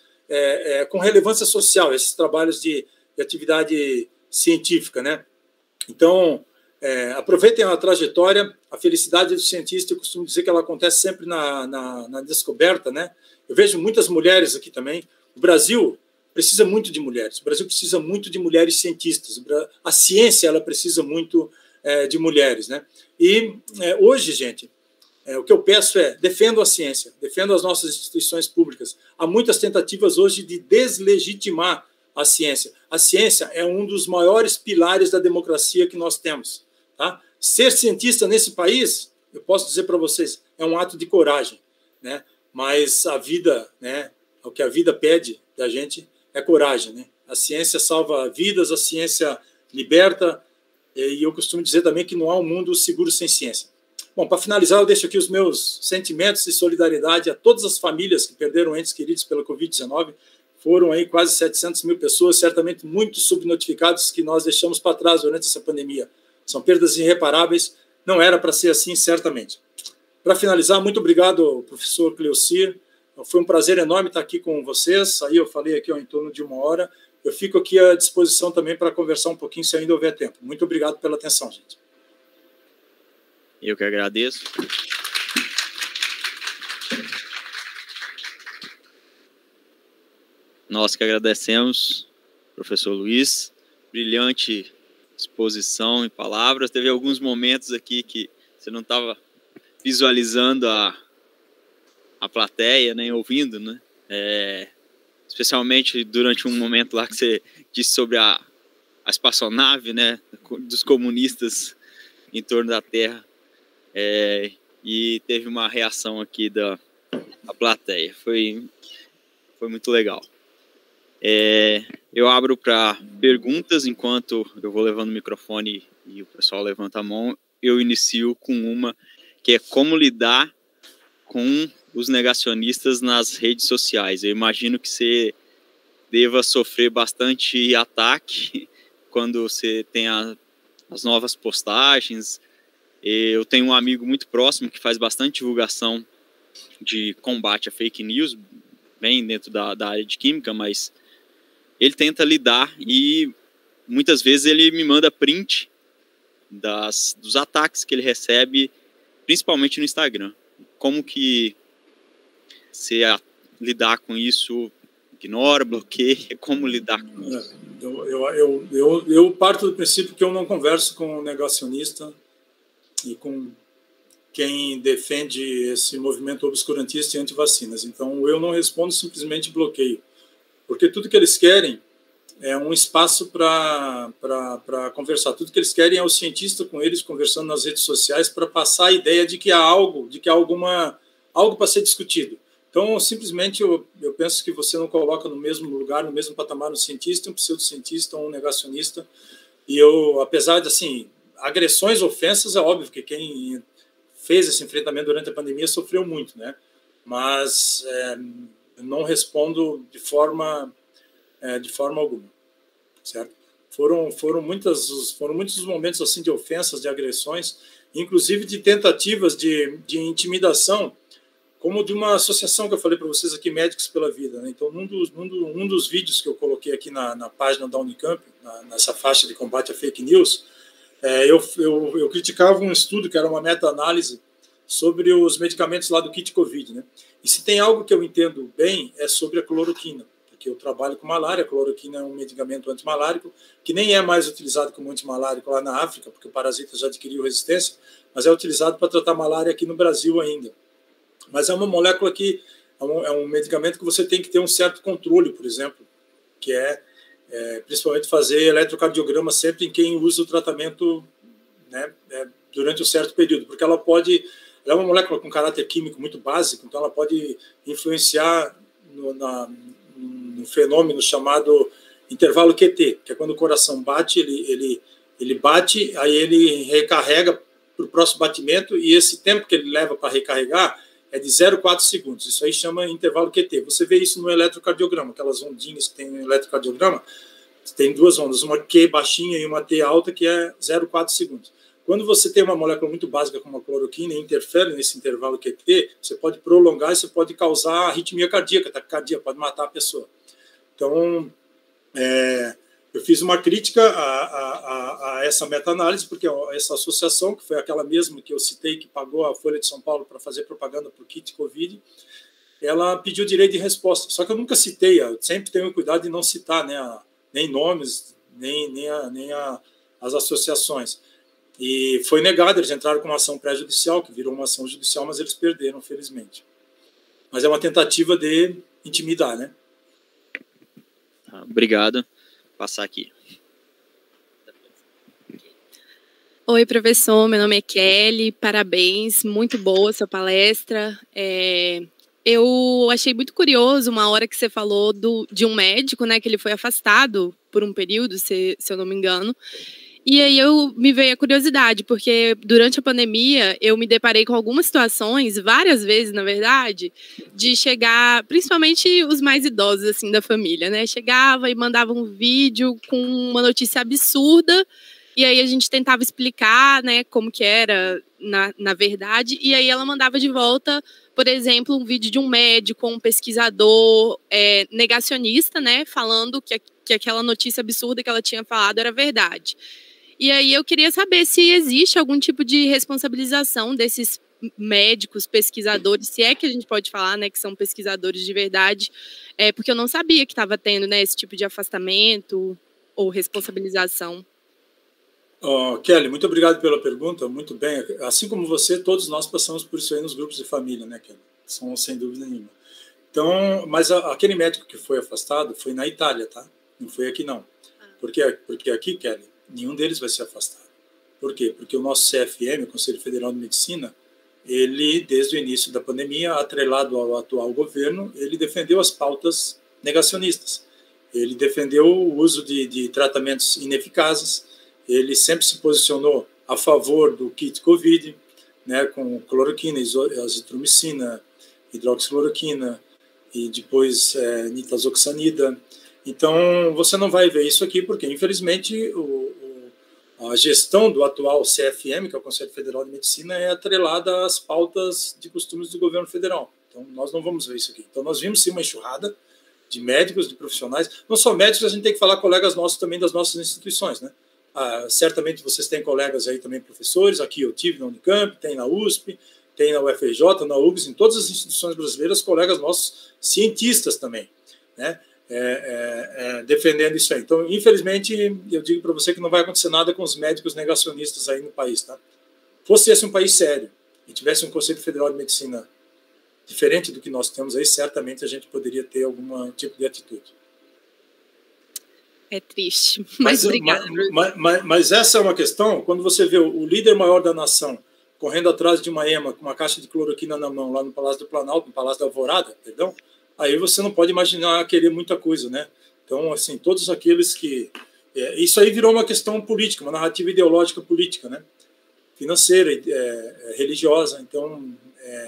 com relevância social, esses trabalhos de atividade científica, né? Então, aproveitem a trajetória, a felicidade do cientista. Eu costumo dizer que ela acontece sempre na descoberta, né? Eu vejo muitas mulheres aqui também. O Brasil precisa muito de mulheres. O Brasil precisa muito de mulheres cientistas. A ciência, ela precisa muito de mulheres, né? E hoje, gente, o que eu peço defendam a ciência, defendam as nossas instituições públicas. Há muitas tentativas hoje de deslegitimar a ciência. A ciência é um dos maiores pilares da democracia que nós temos, tá? Ser cientista nesse país, eu posso dizer para vocês, é um ato de coragem, né? Mas a vida, né, o que a vida pede da gente é coragem, né? A ciência salva vidas, a ciência liberta, e eu costumo dizer também que não há um mundo seguro sem ciência. Bom, para finalizar, eu deixo aqui os meus sentimentos de solidariedade a todas as famílias que perderam entes queridos pela Covid-19. Foram aí quase 700 mil pessoas, certamente muito subnotificados, que nós deixamos para trás durante essa pandemia. São perdas irreparáveis, não era para ser assim, certamente. Para finalizar, muito obrigado, professor Cleocir. Foi um prazer enorme estar aqui com vocês. Aí eu falei aqui em torno de 1 hora. Eu fico aqui à disposição também para conversar um pouquinho, se ainda houver tempo. Muito obrigado pela atenção, gente. Eu que agradeço. Nós que agradecemos, professor Luiz, brilhante exposição em palavras. Teve alguns momentos aqui que você não estava visualizando a plateia, nem ouvindo, né? Especialmente durante um momento lá que você disse sobre a espaçonave, né, dos comunistas em torno da Terra, e teve uma reação aqui da plateia. Foi muito legal. Eu abro para perguntas enquanto eu vou levando o microfone e o pessoal levanta a mão. Eu inicio com uma que é como lidar com os negacionistas nas redes sociais. Eu imagino que você deva sofrer bastante ataque quando você tem as novas postagens. Eu tenho um amigo muito próximo que faz bastante divulgação de combate a fake news, bem dentro da área de química, mas ele tenta lidar e muitas vezes ele me manda print dos ataques que ele recebe, principalmente no Instagram. Como que você lidar com isso? Ignora, bloqueia? Como lidar com isso? Eu parto do princípio que eu não converso com negacionista e com quem defende esse movimento obscurantista e anti-vacinas. Então, eu não respondo, simplesmente bloqueio. Porque tudo que eles querem é um espaço para conversar. Tudo que eles querem é o cientista com eles conversando nas redes sociais para passar a ideia de que há algo para ser discutido. Então, simplesmente, eu penso que você não coloca no mesmo lugar, no mesmo patamar, um cientista, um pseudocientista, um negacionista. E eu, apesar de, assim, agressões, ofensas, é óbvio que quem fez esse enfrentamento durante a pandemia sofreu muito, né? Mas eu não respondo de forma alguma, certo? Foram muitos os momentos assim de ofensas, de agressões, inclusive de tentativas de intimidação, como de uma associação que eu falei para vocês aqui, Médicos pela Vida, né? Então, um dos vídeos que eu coloquei aqui na página da Unicamp, nessa faixa de combate a fake news, eu criticava um estudo que era uma meta-análise sobre os medicamentos lá do kit Covid, né? E se tem algo que eu entendo bem é sobre a cloroquina, porque eu trabalho com malária. A cloroquina é um medicamento antimalárico que nem é mais utilizado como antimalárico lá na África, porque o parasita já adquiriu resistência, mas é utilizado para tratar malária aqui no Brasil ainda. Mas é uma molécula que é um medicamento que você tem que ter um certo controle, por exemplo, que principalmente fazer eletrocardiograma sempre em quem usa o tratamento, né, durante um certo período, porque ela é uma molécula com caráter químico muito básico, então ela pode influenciar no fenômeno chamado intervalo QT, que é quando o coração bate, ele bate, aí ele recarrega para o próximo batimento, e esse tempo que ele leva para recarregar é de 0,4 segundos. Isso aí chama intervalo QT. Você vê isso no eletrocardiograma, aquelas ondinhas que tem no eletrocardiograma, tem duas ondas, uma Q baixinha e uma T alta, que é 0,4 segundos. Quando você tem uma molécula muito básica como a cloroquina e interfere nesse intervalo QT, você pode prolongar e você pode causar arritmia cardíaca, taquicardia, pode matar a pessoa. Então, eu fiz uma crítica a essa meta-análise, porque essa associação, que foi aquela mesma que eu citei, que pagou a Folha de São Paulo para fazer propaganda para o kit Covid, ela pediu direito de resposta. Só que eu nunca citei, eu sempre tenho cuidado de não citar, né, nem nomes, nem as associações. E foi negado, eles entraram com uma ação pré-judicial, que virou uma ação judicial, mas eles perderam, felizmente. Mas é uma tentativa de intimidar, né? Obrigado. Vou passar aqui. Oi, professor, meu nome é Kelly, parabéns, muito boa sua palestra. Eu achei muito curioso uma hora que você falou de um médico, né, que ele foi afastado por um período, se eu não me engano. E aí me veio a curiosidade, porque durante a pandemia eu me deparei com algumas situações, várias vezes, na verdade, de chegar, principalmente os mais idosos assim da família, né? Chegava e mandava um vídeo com uma notícia absurda, e aí a gente tentava explicar, né, como que era na verdade, e aí ela mandava de volta, por exemplo, um vídeo de um médico, um pesquisador negacionista, né, falando que aquela notícia absurda que ela tinha falado era verdade. E aí eu queria saber se existe algum tipo de responsabilização desses médicos, pesquisadores, se é que a gente pode falar, né, que são pesquisadores de verdade, porque eu não sabia que estava tendo, né, esse tipo de afastamento ou responsabilização. Kelly, muito obrigado pela pergunta, muito bem. Assim como você, todos nós passamos por isso aí nos grupos de família, né, Kelly? São sem dúvida nenhuma. Então, mas aquele médico que foi afastado foi na Itália, tá? Não foi aqui, não. Porque aqui, Kelly, nenhum deles vai ser afastado. Por quê? Porque o nosso CFM, o Conselho Federal de Medicina, ele, desde o início da pandemia, atrelado ao atual governo, ele defendeu as pautas negacionistas. Ele defendeu o uso de tratamentos ineficazes, ele sempre se posicionou a favor do kit Covid, né, com cloroquina, azitromicina, hidroxicloroquina e depois nitazoxanida. Então, você não vai ver isso aqui, porque, infelizmente, a gestão do atual CFM, que é o Conselho Federal de Medicina, é atrelada às pautas de costumes do governo federal. Então, nós não vamos ver isso aqui. Então, nós vimos sim uma enxurrada de médicos, de profissionais. Não só médicos, a gente tem que falar colegas nossos também das nossas instituições, né? Certamente vocês têm colegas aí também, professores. Aqui eu tive na Unicamp, tem na USP, tem na UFRJ, na URGS, em todas as instituições brasileiras, colegas nossos, cientistas também, né? Defendendo isso aí. Então, infelizmente, eu digo para você que não vai acontecer nada com os médicos negacionistas aí no país, tá? Fosse esse um país sério e tivesse um Conselho Federal de Medicina diferente do que nós temos aí, certamente a gente poderia ter algum tipo de atitude. É triste, mas obrigada. Mas essa é uma questão, quando você vê o líder maior da nação correndo atrás de uma ema com uma caixa de cloroquina na mão, lá no Palácio do Planalto, no Palácio da Alvorada, perdão, aí você não pode imaginar querer muita coisa, né? Então, assim, todos aqueles que... isso aí virou uma questão política, uma narrativa ideológica política, né? Financeira, religiosa. Então,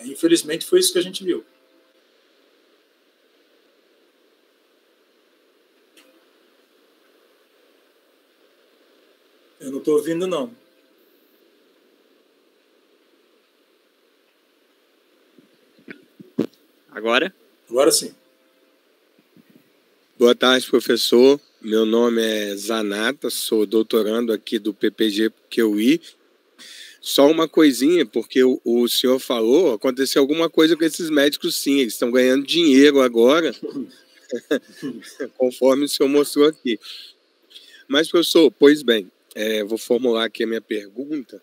infelizmente, foi isso que a gente viu. Eu não estou ouvindo, não. Agora? Agora sim. Boa tarde, professor. Meu nome é Zanata, sou doutorando aqui do PPG-QI. Só uma coisinha, porque o senhor falou, aconteceu alguma coisa com esses médicos, sim, eles estão ganhando dinheiro agora, conforme o senhor mostrou aqui. Mas, professor, pois bem, vou formular aqui a minha pergunta.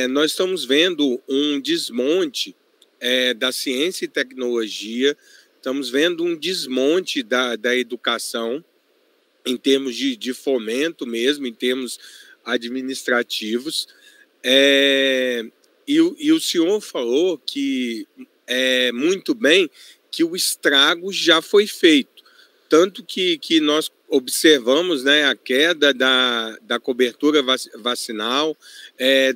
Nós estamos vendo um desmonte da ciência e tecnologia, estamos vendo um desmonte da educação, em termos de fomento mesmo, em termos administrativos. E o senhor falou que, muito bem, que o estrago já foi feito. Tanto que nós observamos, né, a queda da cobertura vacinal,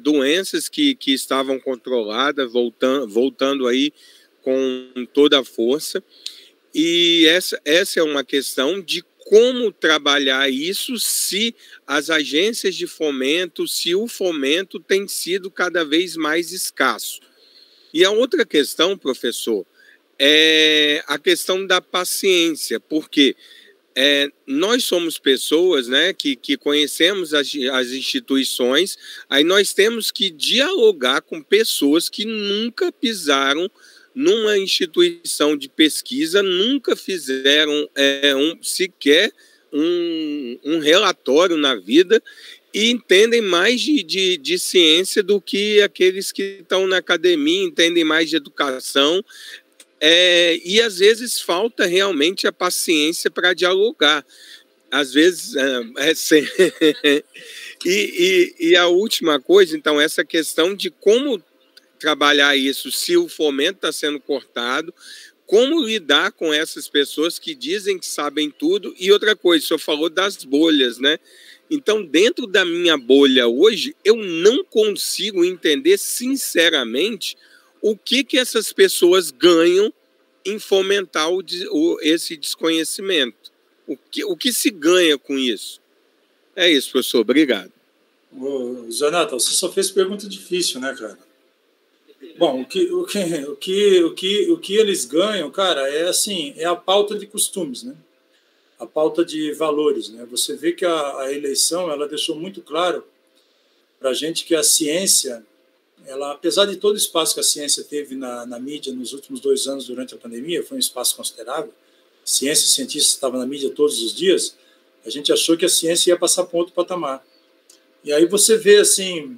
doenças que estavam controladas, voltando aí com toda a força. E essa é uma questão de como trabalhar isso se as agências de fomento, se o fomento tem sido cada vez mais escasso. E a outra questão, professor, é a questão da paciência, porque nós somos pessoas, né, que conhecemos as instituições, aí nós temos que dialogar com pessoas que nunca pisaram numa instituição de pesquisa, nunca fizeram sequer um relatório na vida e entendem mais de ciência do que aqueles que estão na academia, entendem mais de educação, e às vezes falta realmente a paciência para dialogar. Às vezes... E a última coisa, então, essa questão de como trabalhar isso se o fomento está sendo cortado, como lidar com essas pessoas que dizem que sabem tudo. E outra coisa, o senhor falou das bolhas, né? Então, dentro da minha bolha hoje, eu não consigo entender, sinceramente, o que essas pessoas ganham em fomentar esse desconhecimento. O que se ganha com isso? É isso, professor. Obrigado. Zanata, você só fez pergunta difícil, né, cara? Bom, o que eles ganham, cara, é a pauta de costumes, né? A pauta de valores, né? Você vê que a eleição, ela deixou muito claro para a gente que a ciência, ela, apesar de todo o espaço que a ciência teve na mídia nos últimos 2 anos durante a pandemia, foi um espaço considerável, ciência e cientistas estavam na mídia todos os dias, a gente achou que a ciência ia passar para outro patamar. E aí você vê, assim...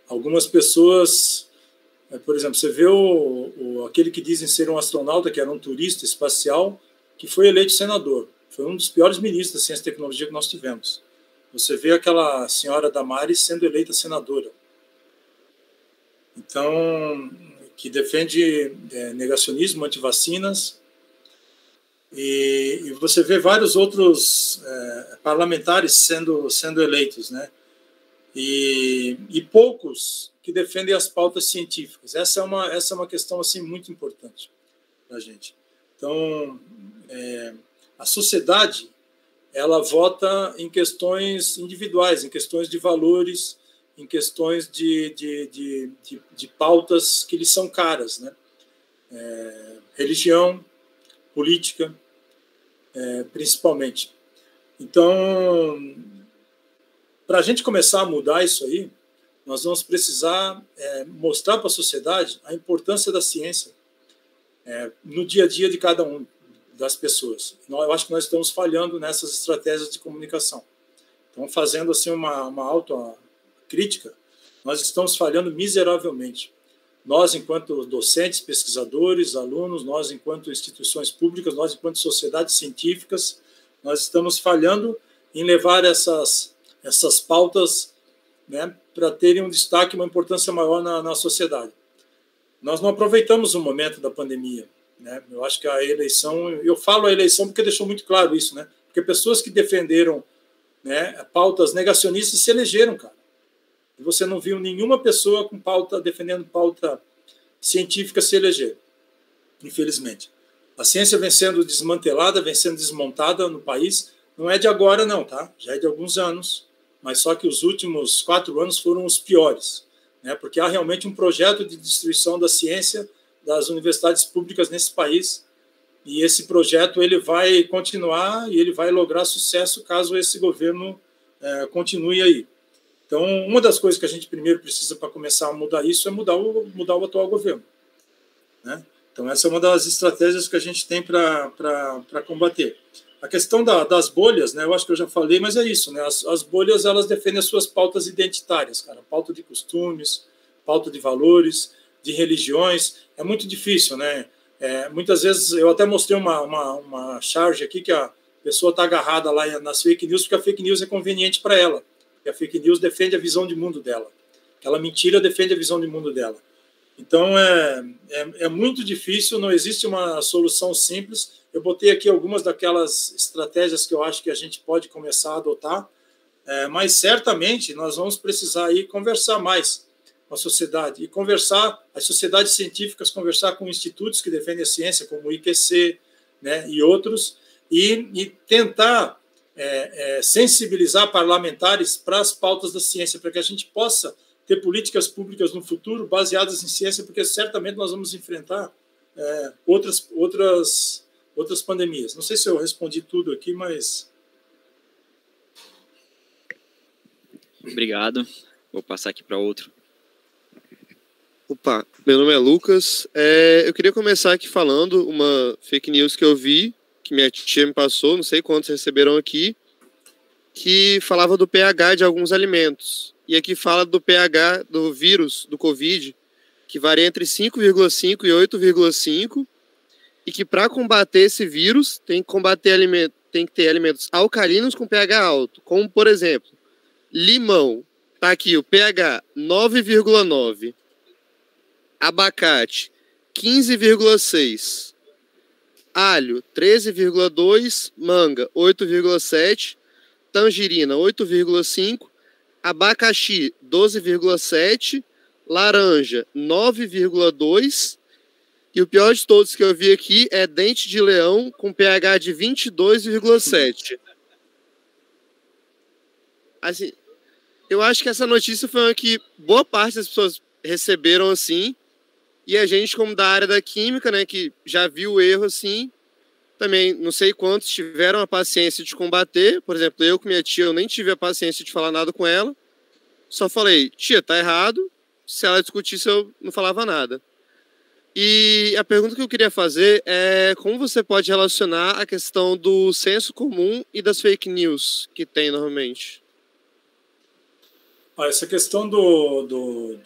algumas pessoas, por exemplo, você vê aquele que dizem ser um astronauta, que era um turista espacial, que foi eleito senador. Foi um dos piores ministros da ciência e tecnologia que nós tivemos. Você vê aquela senhora Damares sendo eleita senadora. Então, que defende negacionismo, antivacinas. E você vê vários outros parlamentares sendo eleitos, né? E poucos que defendem as pautas científicas. Essa é uma questão assim muito importante para a gente. Então, a sociedade, ela vota em questões individuais, em questões de valores, em questões de pautas que lhes são caras, né? Religião, política, principalmente. Então, para a gente começar a mudar isso aí, nós vamos precisar mostrar para a sociedade a importância da ciência no dia a dia de cada um das pessoas. Eu acho que nós estamos falhando nessas estratégias de comunicação. Então, fazendo assim uma autocrítica, nós estamos falhando miseravelmente. Nós, enquanto docentes, pesquisadores, alunos, nós, enquanto instituições públicas, nós, enquanto sociedades científicas, nós estamos falhando em levar essas pautas, né, terem um destaque, uma importância maior na sociedade. Nós não aproveitamos o momento da pandemia, né? Eu acho que a eleição, eu falo a eleição porque deixou muito claro isso, né? Porque pessoas que defenderam, né, pautas negacionistas se elegeram, cara. E você não viu nenhuma pessoa com defendendo pauta científica se eleger, infelizmente. A ciência vem sendo desmantelada, vem sendo desmontada no país, não é de agora não, tá? Já é de alguns anos, mas só que os últimos 4 anos foram os piores, né? Porque há realmente um projeto de destruição da ciência das universidades públicas nesse país, e esse projeto ele vai continuar e ele vai lograr sucesso caso esse governo continue aí. Então, uma das coisas que a gente primeiro precisa para começar a mudar isso é mudar o atual governo, né? Então, essa é uma das estratégias que a gente tem para combater. A questão das bolhas, né, eu acho que eu já falei, mas é isso, né? As bolhas, elas defendem as suas pautas identitárias, cara, pauta de costumes, pauta de valores, de religiões. É muito difícil, né? Muitas vezes, eu até mostrei uma charge aqui que a pessoa está agarrada lá nas fake news, porque a fake news é conveniente para ela. Porque a fake news defende a visão de mundo dela. Aquela mentira defende a visão de mundo dela. Então, é muito difícil, não existe uma solução simples. Eu botei aqui algumas daquelas estratégias que eu acho que a gente pode começar a adotar, mas certamente nós vamos precisar aí conversar mais com a sociedade e conversar, as sociedades científicas, conversar com institutos que defendem a ciência, como o IQC, né, e outros, e tentar sensibilizar parlamentares para as pautas da ciência, para que a gente possa ter políticas públicas no futuro baseadas em ciência, porque certamente nós vamos enfrentar outras pandemias. Não sei se eu respondi tudo aqui, mas... Obrigado. Vou passar aqui para outro. Opa, meu nome é Lucas. Eu queria começar aqui falando uma fake news que eu vi, que minha tia me passou, não sei quantos receberam aqui, que falava do pH de alguns alimentos. E aqui fala do pH do vírus, do Covid, que varia entre 5,5 e 8,5, e que para combater esse vírus tem que ter alimentos alcalinos com pH alto, como, por exemplo, limão, tá aqui o pH 9,9, abacate 15,6, alho 13,2, manga 8,7, tangerina 8,5, abacaxi 12,7, laranja 9,2, e o pior de todos que eu vi aqui é dente de leão com pH de 22,7. Assim, eu acho que essa notícia foi uma que boa parte das pessoas receberam assim, e a gente, como da área da química, né, que já viu o erro assim, também não sei quantos tiveram a paciência de combater. Por exemplo, eu com minha tia, eu nem tive a paciência de falar nada com ela, só falei, tia, tá errado. Se ela discutisse, eu não falava nada. E a pergunta que eu queria fazer é como você pode relacionar a questão do senso comum e das fake news que tem normalmente? Essa questão do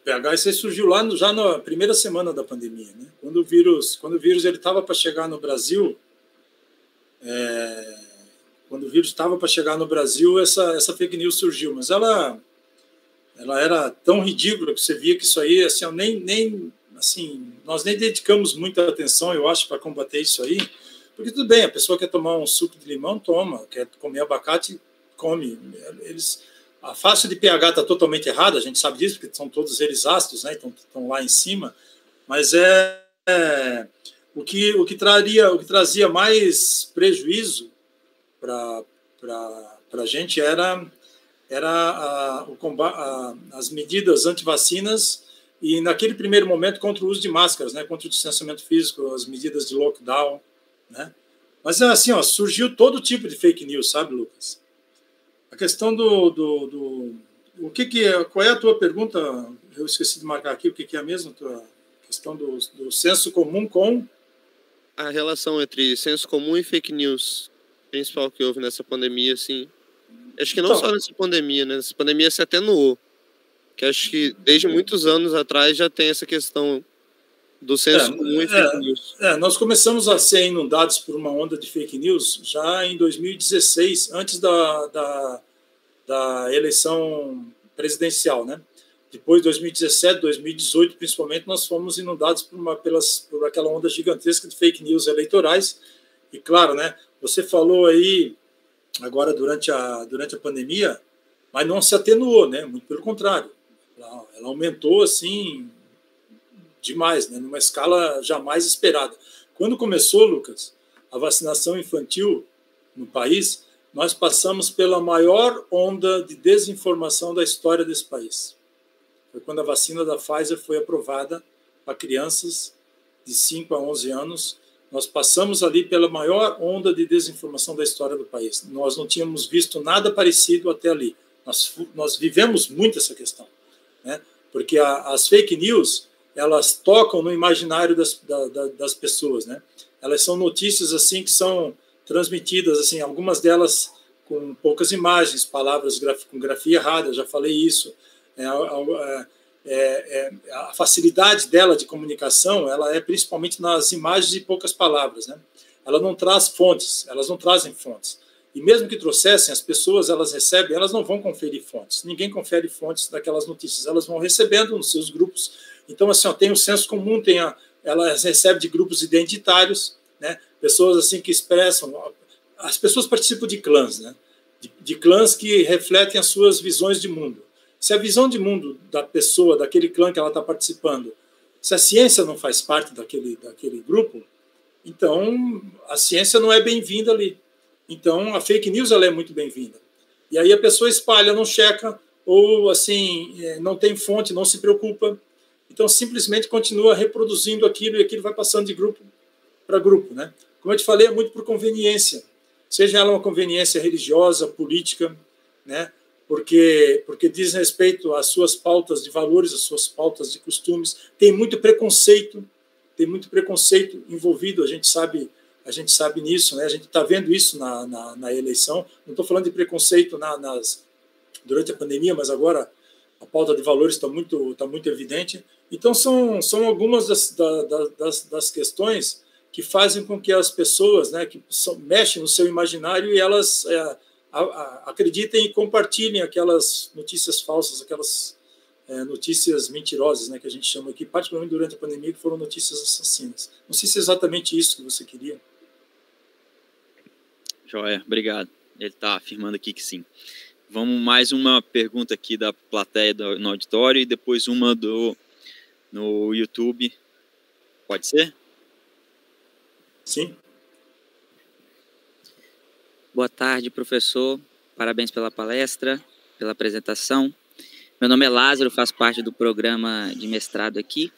pH, isso aí surgiu lá já na primeira semana da pandemia, né? Quando o vírus ele estava para chegar no Brasil, essa fake news surgiu, mas ela era tão ridícula que você via que isso aí, assim, nós nem dedicamos muita atenção, eu acho, para combater isso aí, porque tudo bem, a pessoa quer tomar um suco de limão, toma, quer comer abacate, come. A faixa de pH está totalmente errada, a gente sabe disso, porque são todos eles ácidos, né, estão lá em cima, mas o que trazia mais prejuízo para a gente era as medidas antivacinas e, naquele primeiro momento, contra o uso de máscaras, né, contra o distanciamento físico, as medidas de lockdown, né? Mas, assim, surgiu todo tipo de fake news, sabe, Lucas? A questão qual é a tua pergunta? Eu esqueci de marcar aqui o que é mesmo a tua questão do senso comum com... A relação entre senso comum e fake news, principal que houve nessa pandemia, assim... Acho que não só nessa pandemia, né? Nessa pandemia se atenuou. Que acho que desde muitos anos atrás já tem essa questão do senso comum e fake news. Nós começamos a ser inundados por uma onda de fake news já em 2016, antes da da eleição presidencial, né? Depois de 2017, 2018, principalmente, nós fomos inundados por aquela onda gigantesca de fake news eleitorais. E, claro, né, você falou aí, agora durante a pandemia, mas não se atenuou, né? Muito pelo contrário. Ela aumentou, assim, demais, né? Numa escala jamais esperada. Quando começou, Lucas, a vacinação infantil no país, nós passamos pela maior onda de desinformação da história desse país. Foi quando a vacina da Pfizer foi aprovada para crianças de 5 a 11 anos. Nós passamos ali pela maior onda de desinformação da história do país. Nós não tínhamos visto nada parecido até ali. Nós vivemos muito essa questão, né? Porque as fake news, elas tocam no imaginário das pessoas, né? Elas são notícias assim que são transmitidas, assim, algumas delas com poucas imagens, palavras com grafia errada, já falei isso. A facilidade dela de comunicação, ela é principalmente nas imagens e poucas palavras, né? Ela não traz fontes, elas não trazem fontes. E mesmo que trouxessem, as pessoas, elas recebem, elas não vão conferir fontes. Ninguém confere fontes daquelas notícias, elas vão recebendo nos seus grupos. Então, assim, tem o senso comum, elas recebem de grupos identitários, né? Pessoas assim que expressam. As pessoas participam de clãs, né? De clãs que refletem as suas visões de mundo. Se a visão de mundo da pessoa, daquele clã que ela está participando, se a ciência não faz parte daquele grupo, então a ciência não é bem-vinda ali. Então a fake news ela é muito bem-vinda. E aí a pessoa espalha, não checa, ou assim, não tem fonte, não se preocupa. Então simplesmente continua reproduzindo aquilo e aquilo vai passando de grupo para grupo, né? Como eu te falei, é muito por conveniência. Seja ela uma conveniência religiosa, política, né? Porque diz respeito às suas pautas de valores, às suas pautas de costumes. Tem muito preconceito envolvido, a gente sabe nisso, né? A gente está vendo isso na eleição. Não estou falando de preconceito durante a pandemia, mas agora a pauta de valores está muito evidente. Então, são algumas das questões que fazem com que as pessoas, né, que mexem no seu imaginário e elas acreditem e compartilhem aquelas notícias falsas, aquelas notícias mentirosas, né, que a gente chama aqui, particularmente durante a pandemia, que foram notícias assassinas. Não sei se é exatamente isso que você queria. Joia, obrigado. Ele está afirmando aqui que sim. Vamos mais uma pergunta aqui da plateia no auditório e depois uma no YouTube. Pode ser? Sim. Boa tarde, professor. Parabéns pela palestra, pela apresentação. Meu nome é Lázaro, faço parte do programa de mestrado aqui.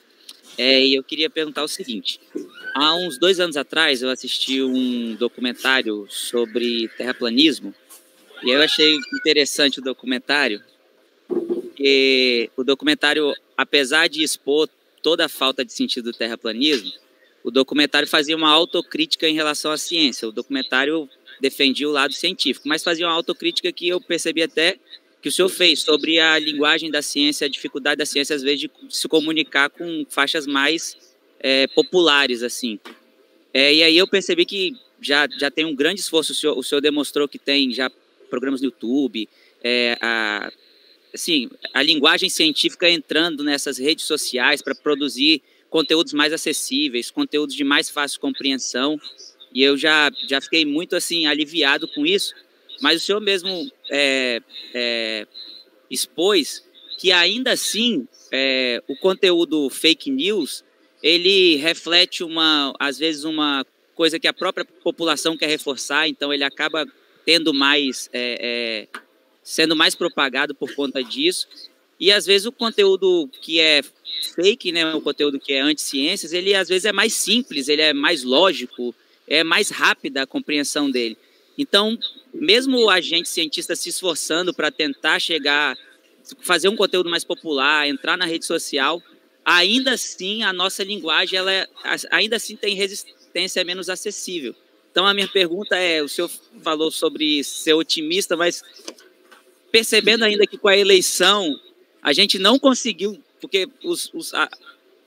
E eu queria perguntar o seguinte. Há uns 2 anos atrás, eu assisti um documentário sobre terraplanismo. E eu achei interessante o documentário. Porque o documentário, apesar de expor toda a falta de sentido do terraplanismo, o documentário fazia uma autocrítica em relação à ciência. O documentário defendia o lado científico, mas fazia uma autocrítica que eu percebi até que o senhor fez sobre a linguagem da ciência, a dificuldade da ciência, às vezes, de se comunicar com faixas mais populares, assim. E aí eu percebi que já tem um grande esforço, o senhor demonstrou que tem já programas no YouTube, assim, a linguagem científica entrando nessas redes sociais para produzir conteúdos mais acessíveis, conteúdos de mais fácil compreensão, e eu já fiquei muito assim aliviado com isso, mas o senhor mesmo expôs que ainda assim o conteúdo fake news, ele reflete às vezes uma coisa que a própria população quer reforçar, então ele acaba tendo mais, sendo mais propagado por conta disso, e às vezes o conteúdo que é fake, né, o conteúdo que é anti-ciências, ele às vezes é mais simples, ele é mais lógico, é mais rápida a compreensão dele. Então, mesmo a gente cientista se esforçando para tentar fazer um conteúdo mais popular, entrar na rede social, ainda assim a nossa linguagem, ainda assim tem resistência menos acessível. Então, a minha pergunta o senhor falou sobre ser otimista, mas percebendo ainda que com a eleição a gente não conseguiu, porque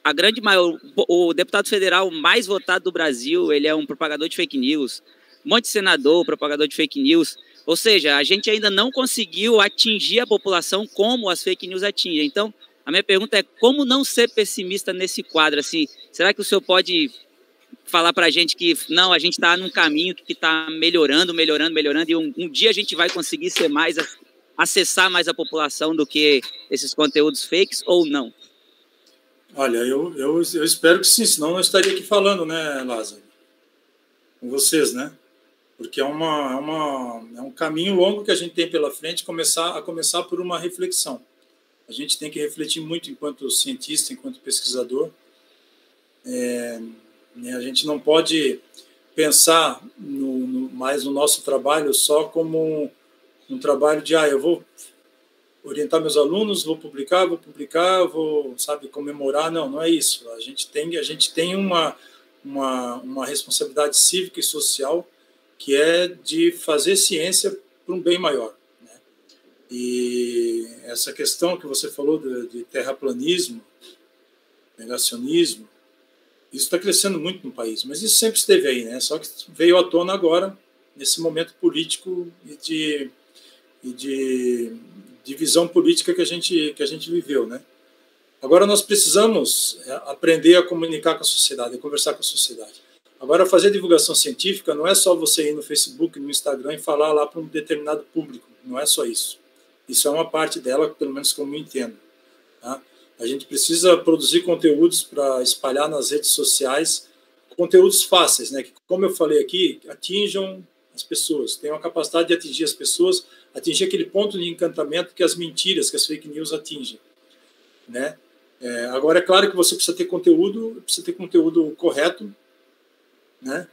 a grande maior, o deputado federal mais votado do Brasil, ele é um propagador de fake news, um monte de senador, propagador de fake news, Ou seja, a gente ainda não conseguiu atingir a população como as fake news atingem. Então, a minha pergunta é como não ser pessimista nesse quadro? Assim, será que o senhor pode falar para a gente que não, a gente está num caminho que está melhorando, e um dia a gente vai conseguir ser mais, acessar mais a população do que esses conteúdos fakes ou não? Olha, eu espero que sim, senão não estaria aqui falando, né, Lázaro? Com vocês, né? Porque é um caminho longo que a gente tem pela frente, a começar por uma reflexão. A gente tem que refletir muito enquanto cientista, enquanto pesquisador. A gente não pode pensar mais no nosso trabalho só como um trabalho de eu vou orientar meus alunos, vou publicar, vou, sabe, comemorar. Não é isso. A gente tem uma responsabilidade cívica e social que é de fazer ciência para um bem maior, né? E essa questão que você falou de terraplanismo, negacionismo, isso está crescendo muito no país, mas isso sempre esteve aí, né? Só que veio à tona agora, nesse momento político e de visão política que a gente viveu, né? Agora nós precisamos aprender a comunicar com a sociedade, a conversar com a sociedade. Agora, fazer divulgação científica não é só você ir no Facebook, no Instagram e falar lá para um determinado público. Não é só isso. Isso é uma parte dela, pelo menos como eu entendo. Tá? A gente precisa produzir conteúdos para espalhar nas redes sociais, conteúdos fáceis, né? Que, como eu falei aqui, atinjam as pessoas, tenham a capacidade de atingir as pessoas, atingir aquele ponto de encantamento que as mentiras, que as fake news atingem, né? Agora, é claro que você precisa ter conteúdo correto, né?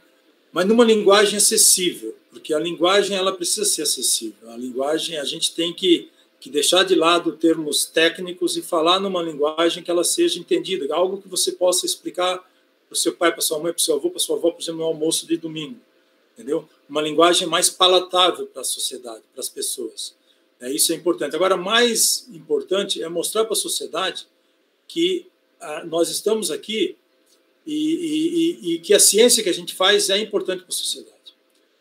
Mas numa linguagem acessível, porque a linguagem ela precisa ser acessível. A linguagem, a gente tem que deixar de lado termos técnicos e falar numa linguagem que ela seja entendida, algo que você possa explicar para o seu pai, para sua mãe, para o seu avô, para sua avó, por exemplo, no almoço de domingo, entendeu? Uma linguagem mais palatável para a sociedade, para as pessoas. Isso é importante. Agora, mais importante é mostrar para a sociedade que nós estamos aqui e que a ciência que a gente faz é importante para a sociedade.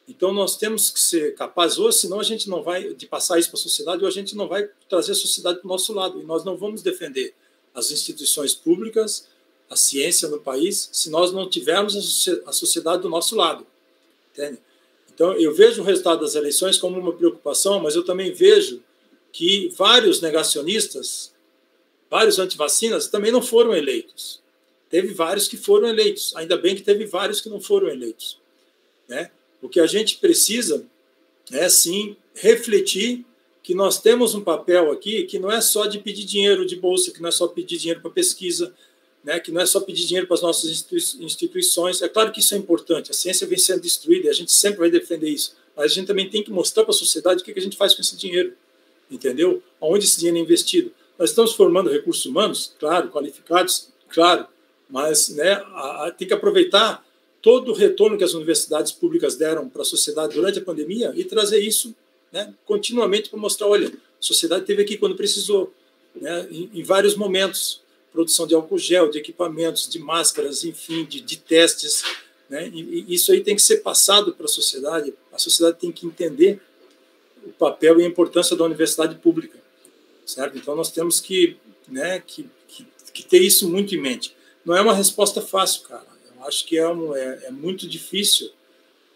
Então, nós temos que ser capazes, ou senão a gente não vai, de passar isso para a sociedade, ou a gente não vai trazer a sociedade para o nosso lado. E nós não vamos defender as instituições públicas, a ciência no país, se nós não tivermos a sociedade do nosso lado. Entende? Então, eu vejo o resultado das eleições como uma preocupação, mas eu também vejo que vários negacionistas, vários antivacinas, também não foram eleitos. Teve vários que foram eleitos. Ainda bem que teve vários que não foram eleitos, né? O que a gente precisa é, sim, refletir que nós temos um papel aqui que não é só de pedir dinheiro de bolsa, que não é só pedir dinheiro para pesquisa, né? Que não é só pedir dinheiro para as nossas instituições. É claro que isso é importante. A ciência vem sendo destruída e a gente sempre vai defender isso. Mas a gente também tem que mostrar para a sociedade o que a gente faz com esse dinheiro, entendeu? Onde esse dinheiro é investido. Nós estamos formando recursos humanos, claro, qualificados, claro, mas, né, tem que aproveitar todo o retorno que as universidades públicas deram para a sociedade durante a pandemia e trazer isso, né, continuamente para mostrar, olha, a sociedade esteve aqui quando precisou, né, em vários momentos, produção de álcool gel, de equipamentos, de máscaras, enfim, de testes, né, e isso aí tem que ser passado para a sociedade tem que entender o papel e a importância da universidade pública, certo? Então nós temos que ter isso muito em mente. Não é uma resposta fácil, cara. Eu acho que é muito difícil,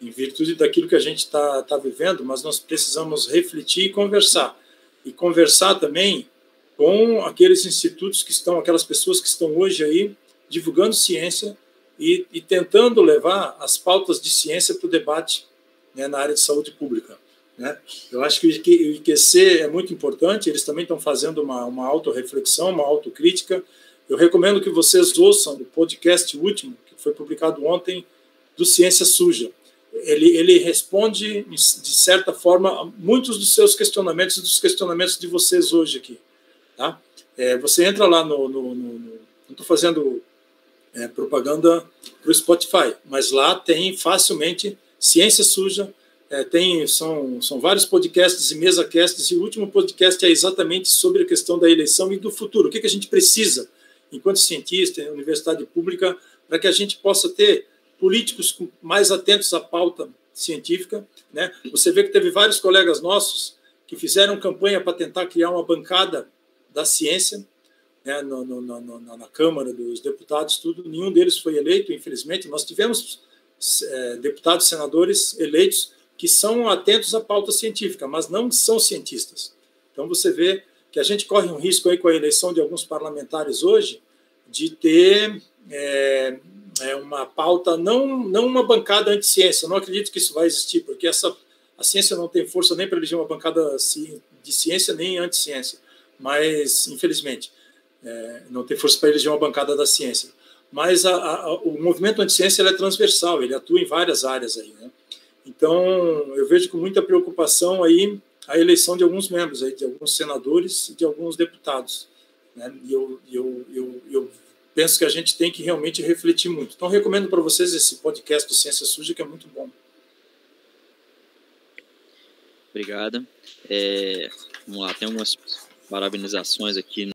em virtude daquilo que a gente está vivendo, mas nós precisamos refletir e conversar. E conversar também com aqueles institutos que estão, aquelas pessoas que estão hoje aí divulgando ciência e tentando levar as pautas de ciência para o debate, né, na área de saúde pública, né? Eu acho que o IQC é muito importante, eles também estão fazendo uma autorreflexão, uma autocrítica. Eu recomendo que vocês ouçam o podcast último, que foi publicado ontem, do Ciência Suja. Ele responde, de certa forma, a muitos dos seus questionamentos e dos questionamentos de vocês hoje aqui. Tá? Você entra lá não estou fazendo propaganda para o Spotify, mas lá tem facilmente Ciência Suja, são vários podcasts e mesa-casts, e o último podcast é exatamente sobre a questão da eleição e do futuro. O que a gente precisa, enquanto cientista, universidade pública, para que a gente possa ter políticos mais atentos à pauta científica, né? Você vê que teve vários colegas nossos que fizeram campanha para tentar criar uma bancada da ciência, né, na Câmara dos Deputados, tudo. Nenhum deles foi eleito, infelizmente. Nós tivemos deputados, senadores eleitos que são atentos à pauta científica, mas não são cientistas. Então você vê que a gente corre um risco aí com a eleição de alguns parlamentares hoje de ter uma pauta, não uma bancada anti-ciência. Eu não acredito que isso vai existir, porque a ciência não tem força nem para eleger uma bancada de ciência nem anti-ciência. Mas, infelizmente, não tem força para eleger uma bancada da ciência. Mas o movimento anti-ciência é transversal, ele atua em várias áreas aí, né? Então, eu vejo com muita preocupação aí a eleição de alguns membros, aí, de alguns senadores e de alguns deputados, né? E eu penso que a gente tem que realmente refletir muito. Então, recomendo para vocês esse podcast do Ciência Suja, que é muito bom. Obrigado. Vamos lá, tem algumas parabenizações aqui